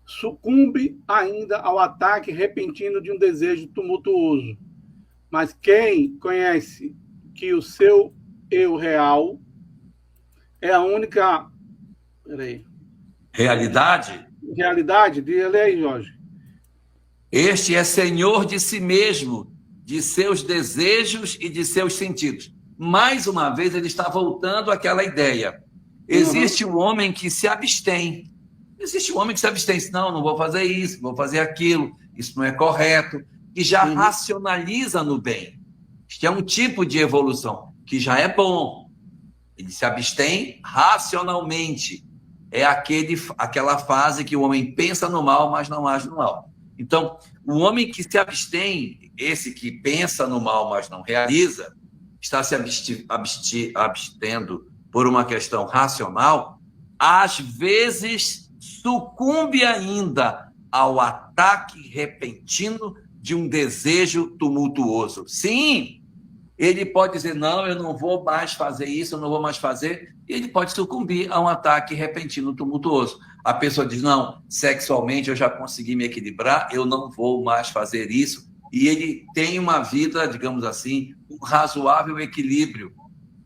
sucumbe ainda ao ataque repentino de um desejo tumultuoso. Mas quem conhece que o seu eu real é a única Realidade? realidade, lê aí, Jorge. Este é senhor de si mesmo, de seus desejos e de seus sentidos. Mais uma vez, ele está voltando àquela ideia. Existe o homem que se abstém. Existe um homem que se abstém. Não vou fazer isso, vou fazer aquilo, isso não é correto. E já racionaliza no bem. Isto é um tipo de evolução que já é bom. Ele se abstém racionalmente. É aquela fase que o homem pensa no mal, mas não age no mal. Então, o homem que se abstém, esse que pensa no mal, mas não realiza, está se abstendo por uma questão racional, às vezes sucumbe ainda ao ataque repentino de um desejo tumultuoso. Sim, ele pode dizer, não, eu não vou mais fazer isso, eu não vou mais fazer, e ele pode sucumbir a um ataque repentino tumultuoso. A pessoa diz, não, sexualmente eu já consegui me equilibrar, eu não vou mais fazer isso, e ele tem uma vida, digamos assim, um razoável equilíbrio,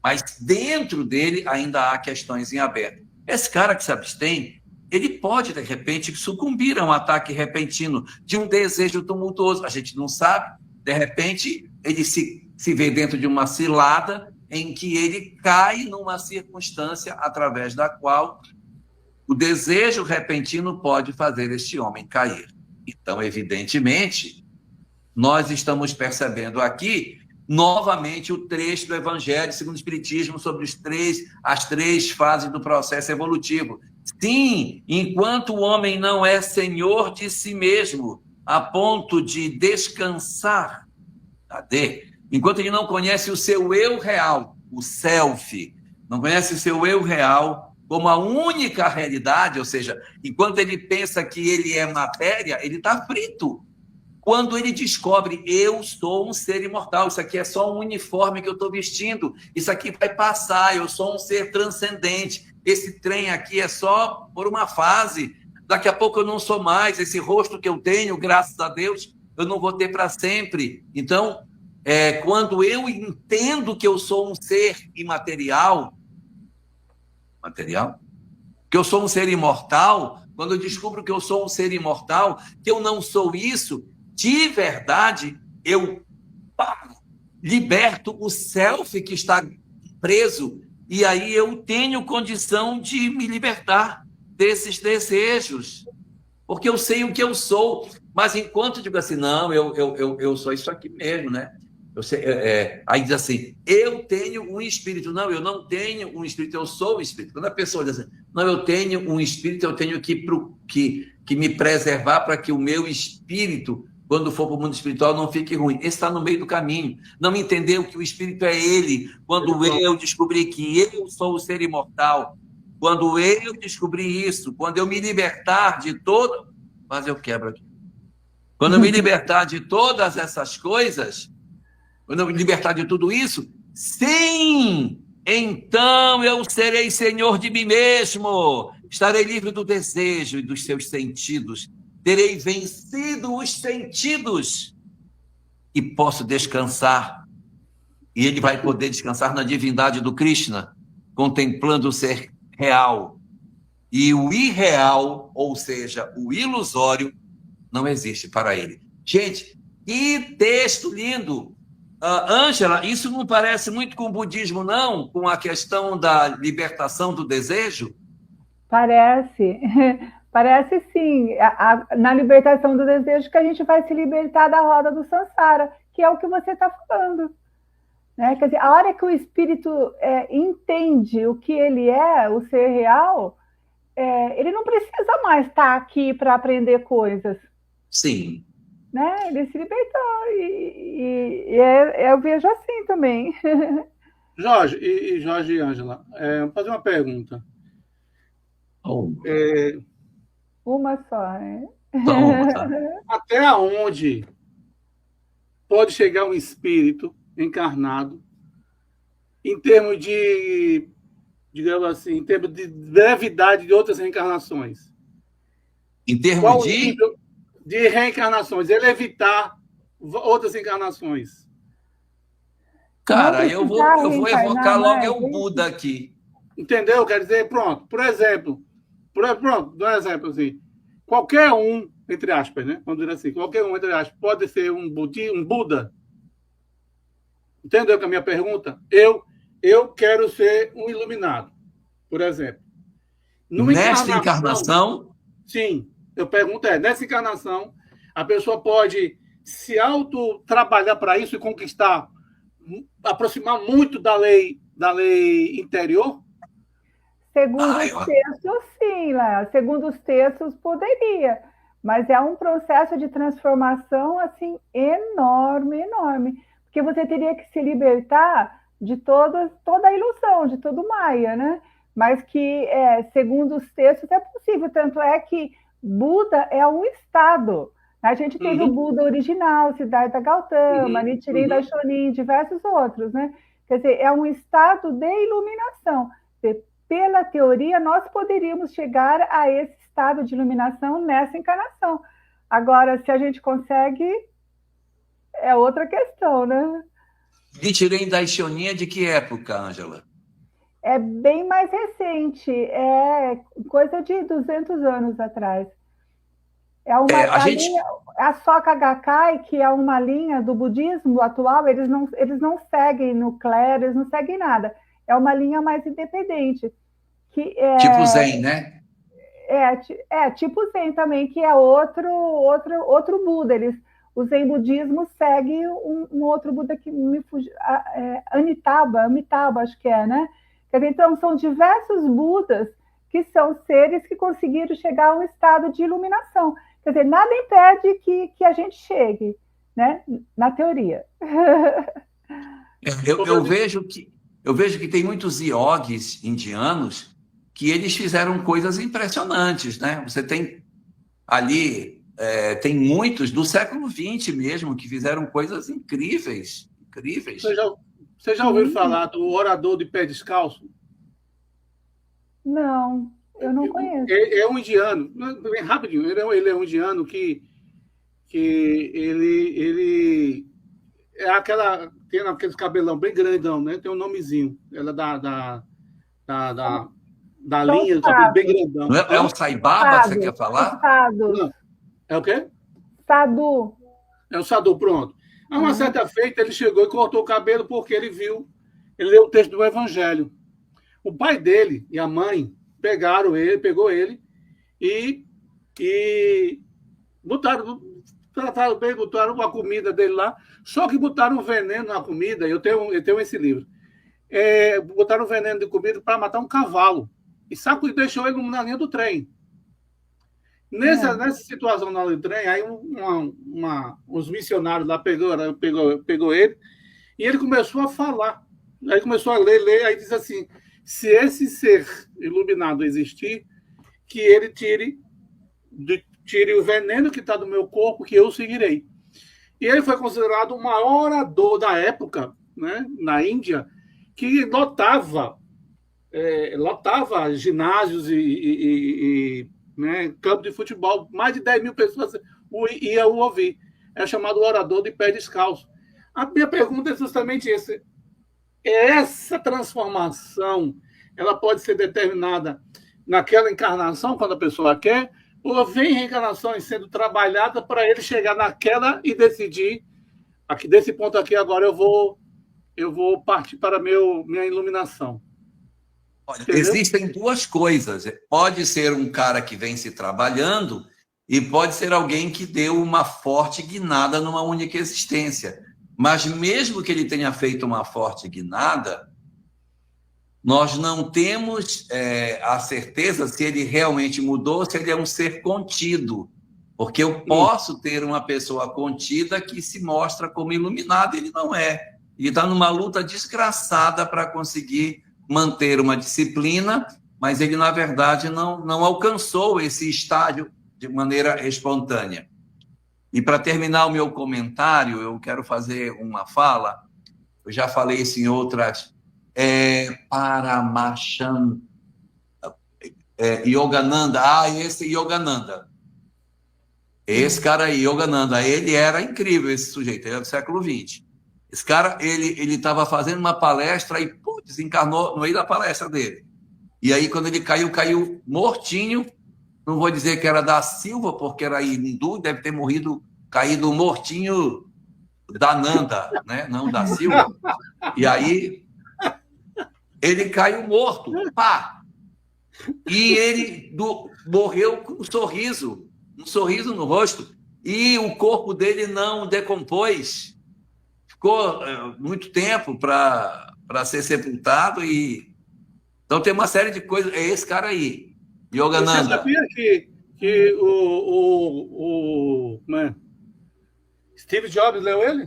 mas dentro dele ainda há questões em aberto. Esse cara que se abstém, ele pode, de repente, sucumbir a um ataque repentino de um desejo tumultuoso. A gente não sabe, de repente, ele se vê dentro de uma cilada em que ele cai numa circunstância através da qual o desejo repentino pode fazer este homem cair. Então, evidentemente, nós estamos percebendo aqui, novamente, o trecho do Evangelho segundo o Espiritismo sobre as três fases do processo evolutivo. Sim, enquanto o homem não é senhor de si mesmo, a ponto de descansar, enquanto ele não conhece o seu eu real, o self, não conhece o seu eu real como a única realidade, ou seja, enquanto ele pensa que ele é matéria, ele está frito. Quando ele descobre, eu sou um ser imortal, isso aqui é só um uniforme que eu estou vestindo, isso aqui vai passar, eu sou um ser transcendente, esse trem aqui é só por uma fase, daqui a pouco eu não sou mais, esse rosto que eu tenho, graças a Deus, eu não vou ter para sempre. Então, quando eu entendo que eu sou um ser imaterial, que eu sou um ser imortal, quando eu descubro que eu sou um ser imortal, que eu não sou isso, de verdade, eu liberto o self que está preso, e aí eu tenho condição de me libertar desses desejos, porque eu sei o que eu sou, mas enquanto eu digo assim, não, eu sou isso aqui mesmo, né? Aí diz assim, eu tenho um espírito. Não, eu não tenho um espírito, eu sou um espírito. Quando a pessoa diz assim, não, eu tenho um espírito, eu tenho que me preservar para que o meu espírito, quando for para o mundo espiritual, não fique ruim. Esse está no meio do caminho. Não entendeu que o espírito é ele. Quando eu descobri que eu sou o ser imortal, quando eu descobri isso, quando eu me libertar de todo... Mas eu quebro aqui. Quando eu me libertar de todas essas coisas... Quando eu me libertar de tudo isso, sim, então eu serei senhor de mim mesmo, estarei livre do desejo e dos seus sentidos, terei vencido os sentidos e posso descansar. E ele vai poder descansar na divindade do Krishna, contemplando o ser real. E o irreal, ou seja, o ilusório, não existe para ele. Gente, que texto lindo! Ângela, isso não parece muito com o budismo, não? Com a questão da libertação do desejo? Parece. Parece sim. Na libertação do desejo que a gente vai se libertar da roda do samsara, que é o que você está falando. Né? Quer dizer, a hora que o espírito entende o que ele é, o ser real, ele não precisa mais estar aqui para aprender coisas. Sim. Né? Ele se libertou e eu vejo assim também. Jorge e Ângela, vou fazer uma pergunta. Uma só, né? Até onde pode chegar um espírito encarnado em termos de digamos assim, em termos de brevidade de outras reencarnações? Em termos Qual o de... nível de reencarnações? Ele evitar outras encarnações. Cara, eu vou evocar logo o isso? Buda aqui. Entendeu? Quer dizer, pronto, por exemplo, pronto, dá um exemplo assim, qualquer um, entre aspas, né? Vamos dizer assim, qualquer um, entre aspas, pode ser um Buda. Entendeu que a minha pergunta? Eu quero ser um iluminado, por exemplo. Nesta encarnação? Sim, eu pergunto nessa encarnação, a pessoa pode se auto-trabalhar para isso e conquistar, aproximar muito da lei interior? Segundo os textos, sim, Léo. Segundo os textos, poderia. Mas é um processo de transformação, assim, enorme, enorme. Porque você teria que se libertar de toda a ilusão, de todo o Maia, né? Mas que, segundo os textos, é possível. Tanto é que Buda é um estado. A gente teve o Buda original, Siddhartha Gautama, Nichiren Daishonin, diversos outros, né? Quer dizer, é um estado de iluminação. Pela teoria, nós poderíamos chegar a esse estado de iluminação nessa encarnação. Agora, se a gente consegue, é outra questão, né? Nichiren Daishonin é de que época, Ângela? É bem mais recente, é coisa de 200 anos atrás. É uma linha, a Soka Gakkai, que é uma linha do budismo atual, eles não seguem no clero, eles não seguem nada. É uma linha mais independente. Que tipo Zen, né? Tipo Zen também, que é outro Buda. O Zen budismo segue um outro Buda que me fugiu, Amitabha, acho que é, né? Quer dizer, então, são diversos Budas que são seres que conseguiram chegar a um estado de iluminação. Quer dizer, nada impede que a gente chegue, né? Na teoria. Eu vejo que tem muitos iogues indianos que eles fizeram coisas impressionantes, né? Você tem ali, tem muitos do século XX mesmo que fizeram coisas incríveis. Você já ouviu falar do orador de pé descalço? Não, eu não conheço. É um indiano, bem rapidinho, ele é um indiano que ele é tem aqueles cabelão bem grandão, né? Tem um nomezinho, ela da linha, bem grandão. Não é o Sai Baba que você quer falar? Sadhu. É o quê? Sadhu. É o Sadhu, pronto. A uma certa feita, ele chegou e cortou o cabelo porque ele leu o texto do Evangelho. O pai dele e a mãe pegou ele e trataram bem, botaram a comida dele lá, só que botaram um veneno na comida, eu tenho esse livro, botaram um veneno de comida para matar um cavalo, e deixou ele na linha do trem. Nessa situação na linha do trem, aí uns missionários lá pegou ele, e ele começou a falar, aí começou a ler, aí diz assim, se esse ser iluminado existir, que ele tire o veneno que está do meu corpo, que eu seguirei. E ele foi considerado o maior orador da época, né, na Índia, que lotava ginásios e né, campo de futebol. Mais de 10 mil pessoas iam o ouvir. É chamado orador de pé descalço. A minha pergunta é justamente essa. Essa transformação, ela pode ser determinada naquela encarnação, quando a pessoa quer, ou vem reencarnações sendo trabalhadas para ele chegar naquela e decidir, aqui desse ponto aqui agora eu vou partir para minha iluminação. Olha, existem duas coisas. Pode ser um cara que vem se trabalhando e pode ser alguém que deu uma forte guinada numa única existência. Mas mesmo que ele tenha feito uma forte guinada, nós não temos a certeza se ele realmente mudou, se ele é um ser contido. Porque eu posso ter uma pessoa contida que se mostra como iluminada, ele não é. Ele está numa luta desgraçada para conseguir manter uma disciplina, mas ele, na verdade, não alcançou esse estágio de maneira espontânea. E para terminar o meu comentário, eu quero fazer uma fala. Eu já falei isso em outras Paramachan, Yogananda. Esse Yogananda. Esse cara aí, Yogananda, ele era incrível, esse sujeito, ele era do século XX. Esse cara, ele estava fazendo uma palestra e desencarnou no meio da palestra dele. E aí, quando ele caiu mortinho. Não vou dizer que era da Silva, porque era hindu, deve ter caído mortinho da Nanda, né? Não da Silva. E aí, ele caiu morto, pá! E ele morreu com um sorriso no rosto, e o corpo dele não decompôs. Ficou muito tempo para ser sepultado. Então tem uma série de coisas. É esse cara aí, Yogananda. Você sabia que o Steve Jobs leu ele?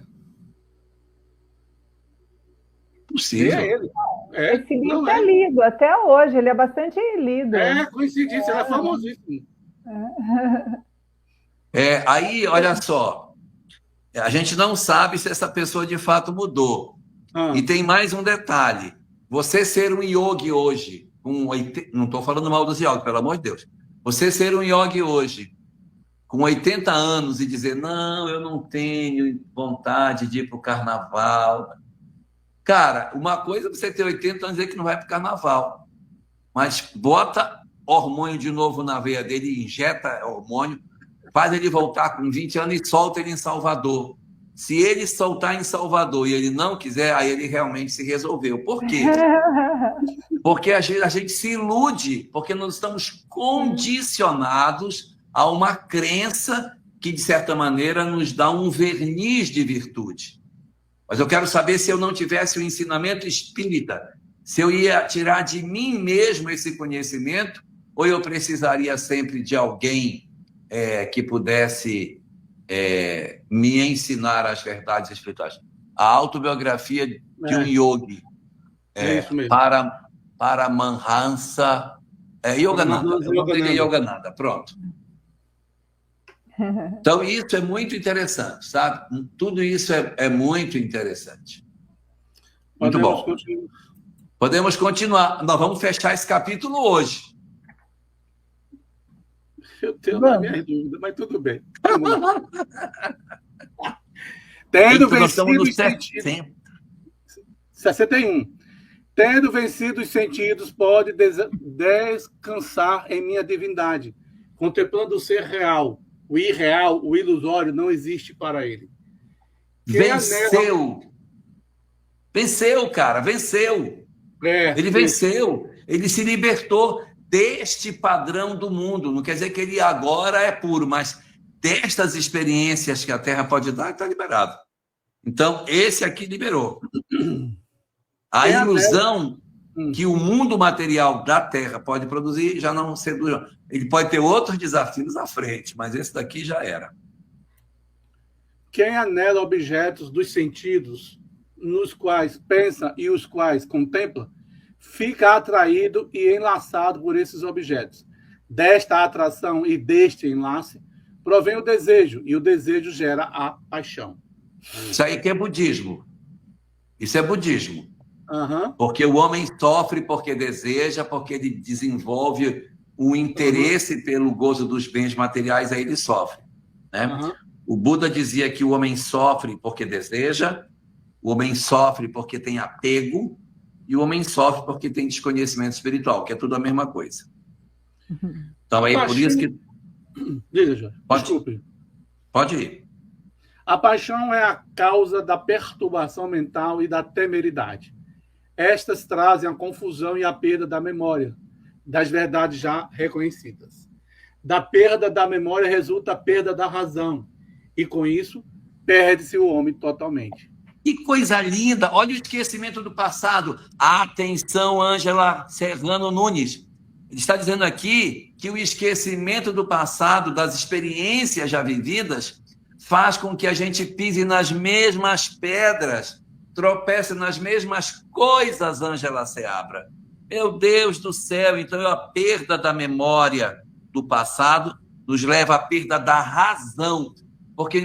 Possível. É ele. Esse livro é lido até hoje, ele é bastante lido. Coincidência, ele é famosíssimo. Aí, olha só, a gente não sabe se essa pessoa de fato mudou. E tem mais um detalhe. Você ser um yogi hoje, não estou falando mal dos yogis, pelo amor de Deus. Você ser um yogi hoje, com 80 anos, e dizer, não, eu não tenho vontade de ir para o carnaval. Cara, uma coisa é você ter 80 anos e dizer que não vai para o carnaval. Mas bota hormônio de novo na veia dele, injeta hormônio, faz ele voltar com 20 anos e solta ele em Salvador. Se ele soltar em Salvador e ele não quiser, aí ele realmente se resolveu. Por quê? Porque a gente se ilude, porque nós estamos condicionados a uma crença que, de certa maneira, nos dá um verniz de virtude. Mas eu quero saber se eu não tivesse o ensinamento espírita, se eu ia tirar de mim mesmo esse conhecimento, ou eu precisaria sempre de alguém que pudesse me ensinar as verdades espirituais. A autobiografia de um yogi, Paramahansa Yogananda. O nome dele é Yogananda, pronto. Então, isso é muito interessante, sabe? Tudo isso é muito interessante. Muito bom. Podemos continuar. Nós vamos fechar esse capítulo hoje. Eu tenho a minha dúvida, mas tudo bem. Vamos lá. Tendo vencido os sentidos. 61. Tendo vencido os sentidos, pode descansar em minha divindade, contemplando o ser real. O irreal, o ilusório, não existe para ele. Venceu. Venceu, cara, venceu. Ele venceu. Ele se libertou deste padrão do mundo. Não quer dizer que ele agora é puro, mas destas experiências que a Terra pode dar, está liberado. Então, esse aqui liberou. A ilusão que o mundo material da Terra pode produzir já não seduz. Ele pode ter outros desafios à frente, mas esse daqui já era. Quem anela objetos dos sentidos, nos quais pensa e os quais contempla, fica atraído e enlaçado por esses objetos. Desta atração e deste enlace provém o desejo, e o desejo gera a paixão. Isso aí que é budismo. Isso é budismo. Uhum. Porque o homem sofre porque deseja, porque ele desenvolve um interesse pelo gozo dos bens materiais, aí ele sofre. Né? Uhum. O Buda dizia que o homem sofre porque deseja, o homem sofre porque tem apego, e o homem sofre porque tem desconhecimento espiritual, que é tudo a mesma coisa. Então, aí por isso que... Diga, Jorge. Desculpe. Pode ir. A paixão é a causa da perturbação mental e da temeridade. Estas trazem a confusão e a perda da memória, das verdades já reconhecidas. Da perda da memória resulta a perda da razão, e com isso, perde-se o homem totalmente. Que coisa linda! Olha o esquecimento do passado. Atenção, Ângela Serrano Nunes. Ele está dizendo aqui que o esquecimento do passado, das experiências já vividas, faz com que a gente pise nas mesmas pedras, tropece nas mesmas coisas, Ângela Seabra. Meu Deus do céu! Então, a perda da memória do passado nos leva à perda da razão.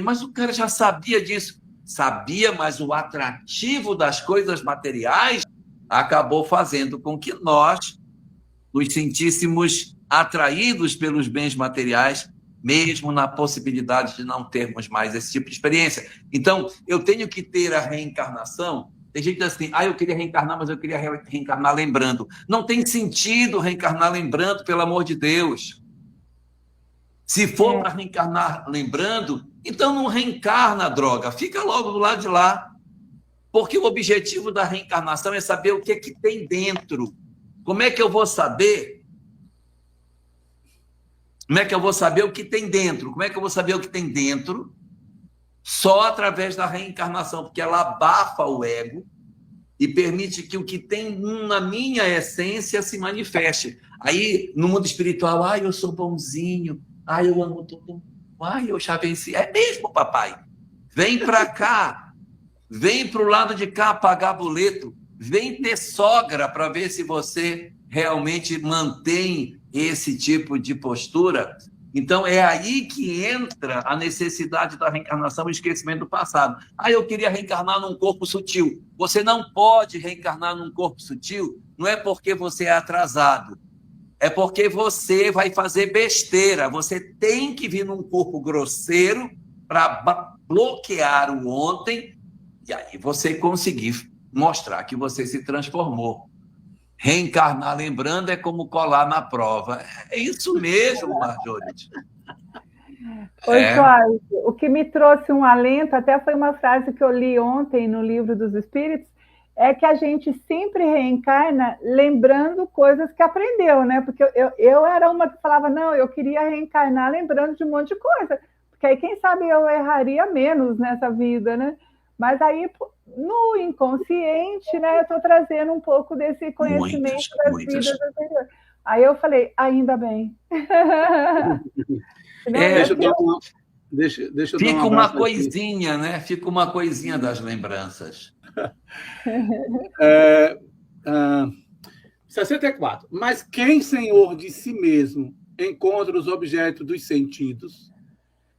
Mas o cara já sabia disso. Sabia, mas o atrativo das coisas materiais acabou fazendo com que nós nos sentíssemos atraídos pelos bens materiais, mesmo na possibilidade de não termos mais esse tipo de experiência. Então, eu tenho que ter a reencarnação. Tem gente que diz assim, eu queria reencarnar, mas eu queria reencarnar lembrando. Não tem sentido reencarnar lembrando, pelo amor de Deus. Se for para reencarnar lembrando, então não reencarna, droga. Fica logo do lado de lá. Porque o objetivo da reencarnação é saber o que é que tem dentro. Como é que eu vou saber? Como é que eu vou saber o que tem dentro? Como é que eu vou saber o que tem dentro? Só através da reencarnação, porque ela abafa o ego e permite que o que tem na minha essência se manifeste. Aí, no mundo espiritual, eu sou bonzinho, eu amo todo mundo, eu já venci. É mesmo, papai? Vem para cá, vem para o lado de cá pagar boleto, vem ter sogra para ver se você realmente mantém esse tipo de postura. Então, é aí que entra a necessidade da reencarnação e o esquecimento do passado. Eu queria reencarnar num corpo sutil. Você não pode reencarnar num corpo sutil, não é porque você é atrasado, é porque você vai fazer besteira. Você tem que vir num corpo grosseiro para bloquear o ontem e aí você conseguir mostrar que você se transformou. Reencarnar lembrando é como colar na prova. É isso mesmo, Marjorie. Jorge, o que me trouxe um alento, até foi uma frase que eu li ontem no Livro dos Espíritos, é que a gente sempre reencarna lembrando coisas que aprendeu, né? Porque eu era uma que falava, não, eu queria reencarnar lembrando de um monte de coisa, porque aí, quem sabe, eu erraria menos nessa vida, né? Mas aí, no inconsciente, né, eu estou trazendo um pouco desse conhecimento das vidas anteriores. Aí eu falei, ainda bem. Deixa eu Fica uma coisinha, aqui, né? Fica uma coisinha das lembranças. 64. Mas quem, senhor de si mesmo, encontra os objetos dos sentidos,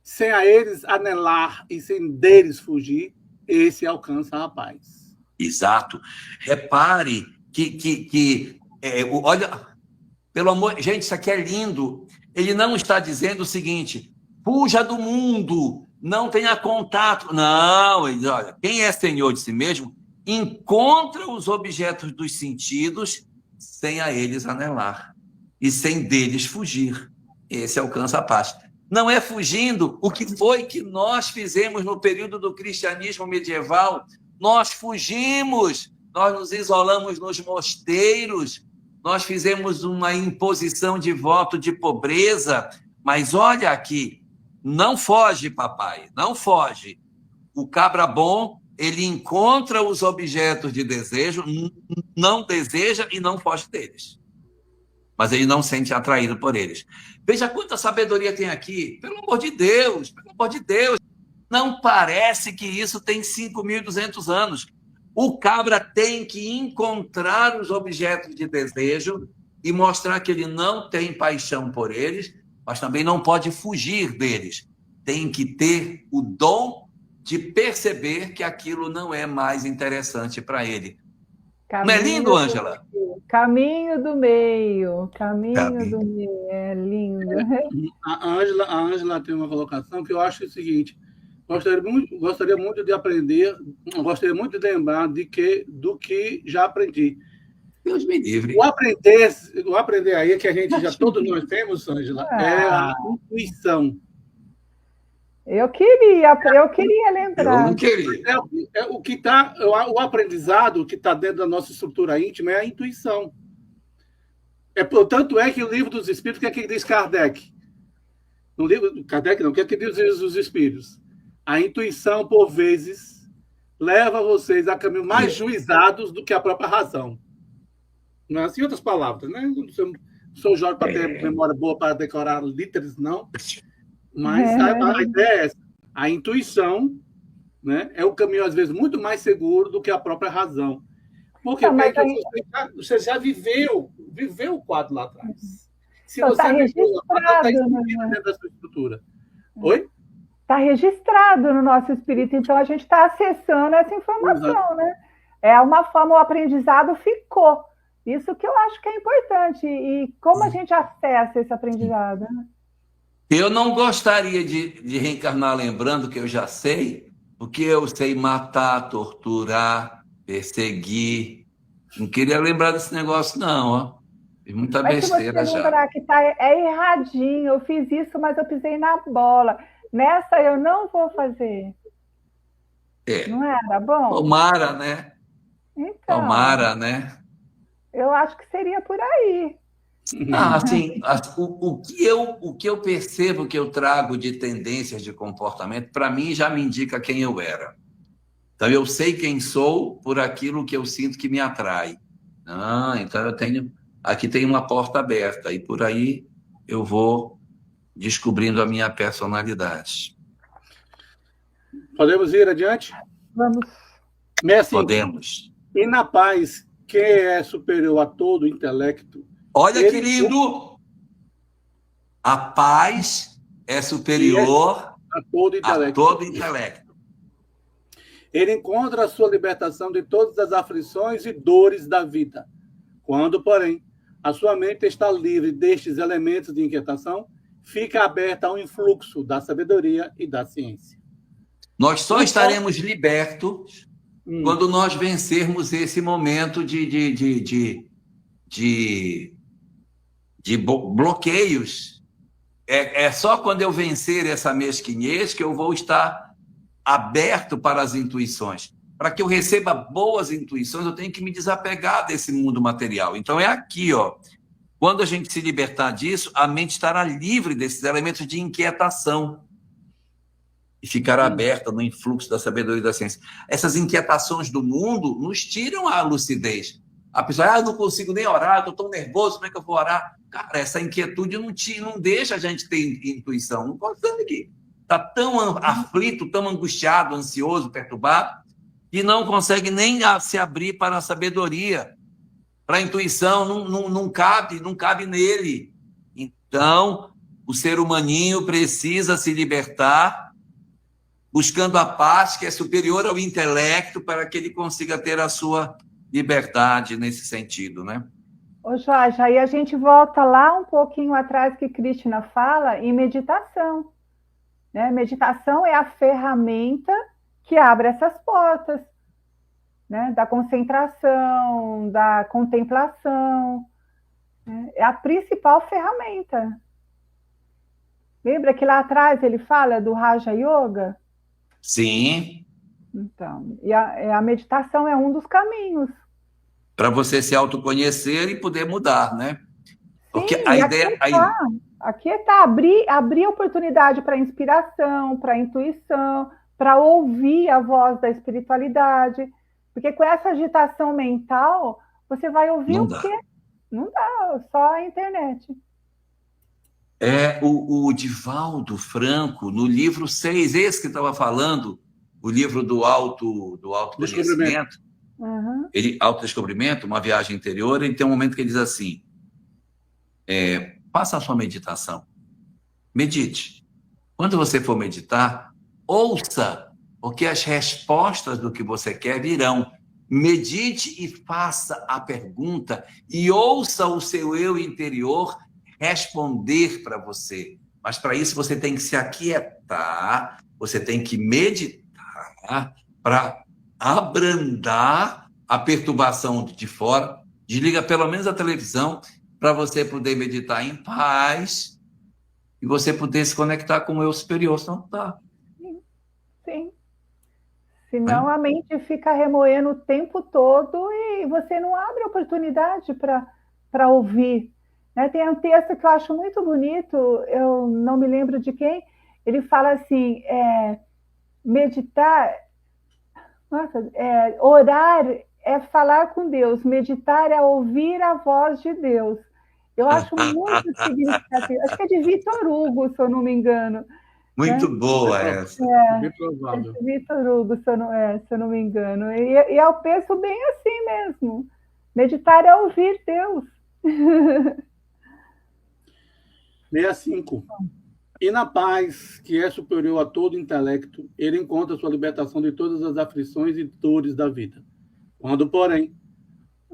sem a eles anelar e sem deles fugir, esse alcança a paz. Exato. Repare olha, pelo amor... Gente, isso aqui é lindo. Ele não está dizendo o seguinte, fuja do mundo, não tenha contato. Não, ele, olha, quem é senhor de si mesmo, encontra os objetos dos sentidos sem a eles anelar e sem deles fugir. Esse alcança a paz. Não é fugindo o que foi que nós fizemos no período do cristianismo medieval. Nós fugimos, nós nos isolamos nos mosteiros, nós fizemos uma imposição de voto de pobreza. Mas olha aqui, não foge, papai, não foge. O cabra bom, ele encontra os objetos de desejo, não deseja e não foge deles. Mas ele não se sente atraído por eles. Veja quanta sabedoria tem aqui. Pelo amor de Deus, pelo amor de Deus. Não parece que isso tem 5.200 anos. O cabra tem que encontrar os objetos de desejo e mostrar que ele não tem paixão por eles, mas também não pode fugir deles. Tem que ter o dom de perceber que aquilo não é mais interessante para ele. Não é lindo, Ângela? Caminho do meio, caminho do meio, é lindo. A Ângela tem uma colocação que eu acho o seguinte, gostaria muito de aprender, gostaria muito de lembrar do que já aprendi. Deus me livre. O aprender aí, que a gente já todos nós temos, Ângela, é a intuição. Eu queria lembrar. Eu não queria. O aprendizado que está dentro da nossa estrutura íntima é a intuição. Tanto é que o Livro dos Espíritos, o que é que diz Kardec? No livro Kardec, não, o que é que diz os Espíritos? A intuição, por vezes, leva vocês a caminhos mais juizados do que a própria razão. Não é assim, outras palavras, né? Não sou Jorge para ter memória boa para decorar literais, não. Mas a ideia é essa. A intuição, né, é o caminho, às vezes, muito mais seguro do que a própria razão. Porque você já viveu o quadro lá atrás. Se você está registrado dentro da sua estrutura. Oi? Está registrado no nosso espírito, então a gente está acessando essa informação, né? é uma forma, o aprendizado ficou. Isso que eu acho que é importante. E como a gente acessa esse aprendizado, né? Eu não gostaria de reencarnar lembrando que eu já sei, porque eu sei matar, torturar, perseguir. Não queria lembrar desse negócio, não, ó. Fiz muita Mas se você besteira já. lembrar que tá, é erradinho, eu fiz isso, mas eu pisei na bola. Nessa eu não vou fazer. É, Não era bom? tomara, né? Então, Tomara, né? eu acho que seria por aí. Ah, assim, o que eu percebo que eu trago de tendências de comportamento, para mim já me indica quem eu era. Então eu sei quem sou por aquilo que eu sinto que me atrai. Ah, então aqui tem uma porta aberta e por aí eu vou descobrindo a minha personalidade. Podemos ir adiante? Vamos. 65. Podemos. E na paz, que é superior a todo intelecto, Olha que ele lindo! A paz é superior a todo a intelecto. todo intelecto. Ele encontra a sua libertação de todas as aflições e dores da vida. Quando, porém, a sua mente está livre destes elementos de inquietação, fica aberta ao influxo da sabedoria e da ciência. Nós só estaremos libertos quando nós vencermos esse momento de bloqueios. É só quando eu vencer essa mesquinhez que eu vou estar aberto para as intuições. Para que eu receba boas intuições, eu tenho que me desapegar desse mundo material. Então é aqui, ó. Quando a gente se libertar disso, a mente estará livre desses elementos de inquietação e ficará aberta no influxo da sabedoria e da ciência. Essas inquietações do mundo nos tiram a lucidez. A pessoa, eu não consigo nem orar, estou tão nervoso, como é que eu vou orar? Cara, essa inquietude não deixa a gente ter intuição, não consegue. Está tão aflito, tão angustiado, ansioso, perturbado, que não consegue nem se abrir para a sabedoria, para a intuição, não cabe nele. Então, o ser humaninho precisa se libertar, buscando a paz que é superior ao intelecto, para que ele consiga ter a sua liberdade nesse sentido, né? Ô Jorge, aí a gente volta lá um pouquinho atrás que Krishna fala em meditação. Né? Meditação é a ferramenta que abre essas portas, né? Da concentração, da contemplação. Né? É a principal ferramenta. Lembra que lá atrás ele fala do Raja Yoga? Sim. Então, e a meditação é um dos caminhos. Para você se autoconhecer e poder mudar, né? Porque Sim, a ideia... Aqui está abrir oportunidade para inspiração, para intuição, para ouvir a voz da espiritualidade. Porque com essa agitação mental, você vai ouvir Não o dá. quê? Não dá, só a internet. O Divaldo Franco, no livro 6, esse que estava falando, o livro do autoconhecimento, autodescobrimento, uma viagem interior, ele tem um momento que ele diz assim, faça a sua meditação, medite. Quando você for meditar, ouça, porque as respostas do que você quer virão. Medite e faça a pergunta e ouça o seu eu interior responder para você. Mas para isso você tem que se aquietar, você tem que meditar para abrandar a perturbação de fora. Desliga pelo menos a televisão para você poder meditar em paz e você poder se conectar com o eu superior. Senão tá. Sim. Senão a mente fica remoendo o tempo todo e você não abre oportunidade para ouvir. Né? Tem um texto que eu acho muito bonito, eu não me lembro de quem, ele fala assim, meditar, orar é falar com Deus, meditar é ouvir a voz de Deus. Eu acho muito significativo. Acho que é de Vitor Hugo, se eu não me engano. Muito né? boa essa. Vitor Hugo, se eu não me engano. E eu penso bem assim mesmo. Meditar é ouvir Deus. 65. E na paz, que é superior a todo intelecto, ele encontra sua libertação de todas as aflições e dores da vida. Quando, porém,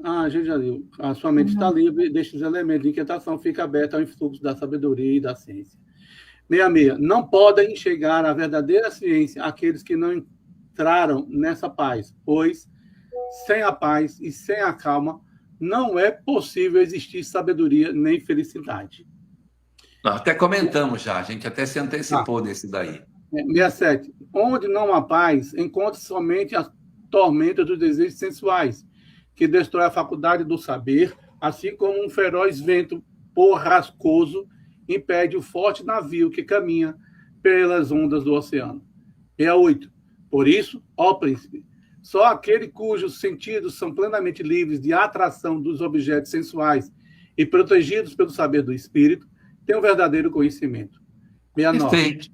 a gente já viu, a sua mente está livre, deixa os elementos de inquietação, fica aberta ao influxo da sabedoria e da ciência. 66. Não podem chegar à verdadeira ciência aqueles que não entraram nessa paz, pois sem a paz e sem a calma não é possível existir sabedoria nem felicidade. Nós até comentamos já, a gente até se antecipou desse daí. 67. Onde não há paz, encontra somente a tormenta dos desejos sensuais, que destrói a faculdade do saber, assim como um feroz vento borrascoso impede o forte navio que caminha pelas ondas do oceano. 68. Por isso, ó príncipe, só aquele cujos sentidos são plenamente livres de atração dos objetos sensuais e protegidos pelo saber do espírito tem um verdadeiro conhecimento. 69.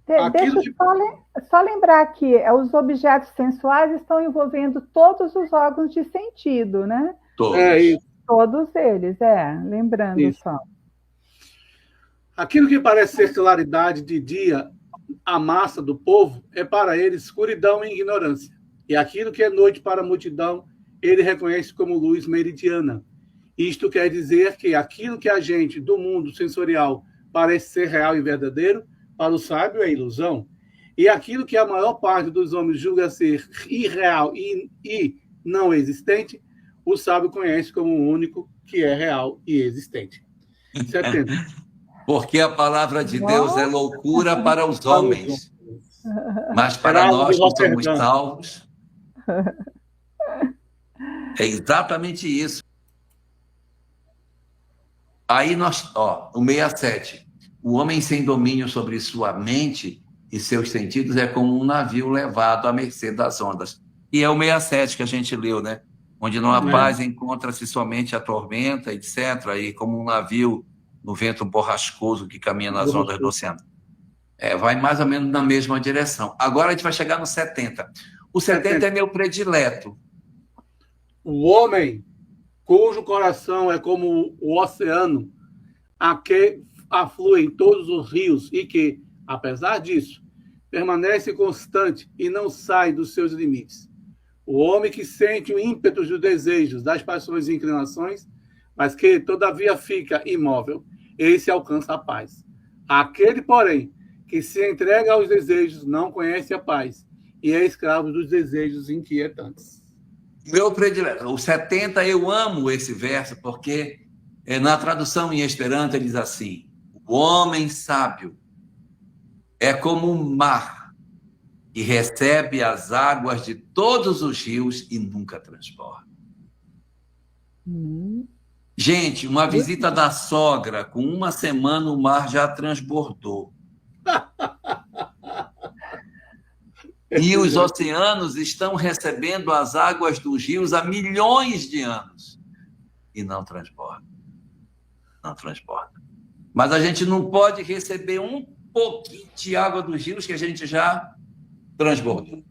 Perfeito. Deixa eu só lembrar que os objetos sensuais estão envolvendo todos os órgãos de sentido, né? Todos. Isso. Todos eles, lembrando Isso. só. Aquilo que parece ser claridade de dia à massa do povo é para ele escuridão e ignorância. E aquilo que é noite para a multidão, ele reconhece como luz meridiana. Isto quer dizer que aquilo que a gente do mundo sensorial parece ser real e verdadeiro, para o sábio é ilusão. E aquilo que a maior parte dos homens julga ser irreal e não existente, o sábio conhece como o único que é real e existente. 70. Porque a palavra de Deus é loucura para os homens, mas para nós que somos salvos, é exatamente isso. Aí nós, o 67. O homem sem domínio sobre sua mente e seus sentidos é como um navio levado à mercê das ondas. E é o 67 que a gente leu, né? Onde não há paz, encontra-se somente a tormenta, etc. E como um navio no vento borrascoso que caminha nas ondas do oceano. Vai mais ou menos na mesma direção. Agora a gente vai chegar no 70. O 70 é meu predileto. O homem cujo coração é como o oceano, a que afluem todos os rios e que, apesar disso, permanece constante e não sai dos seus limites. O homem que sente o ímpeto dos desejos, das paixões e inclinações, mas que, todavia, fica imóvel, esse alcança a paz. Aquele, porém, que se entrega aos desejos não conhece a paz e é escravo dos desejos inquietantes. Meu predileto, o 70, eu amo esse verso, porque na tradução em Esperanto ele diz assim: o homem sábio é como um mar que recebe as águas de todos os rios e nunca transborda. Gente, uma visita da sogra, com uma semana o mar já transbordou. E os oceanos estão recebendo as águas dos rios há milhões de anos. E não transbordam. Não transbordam. Mas a gente não pode receber um pouquinho de água dos rios que a gente já transbordou.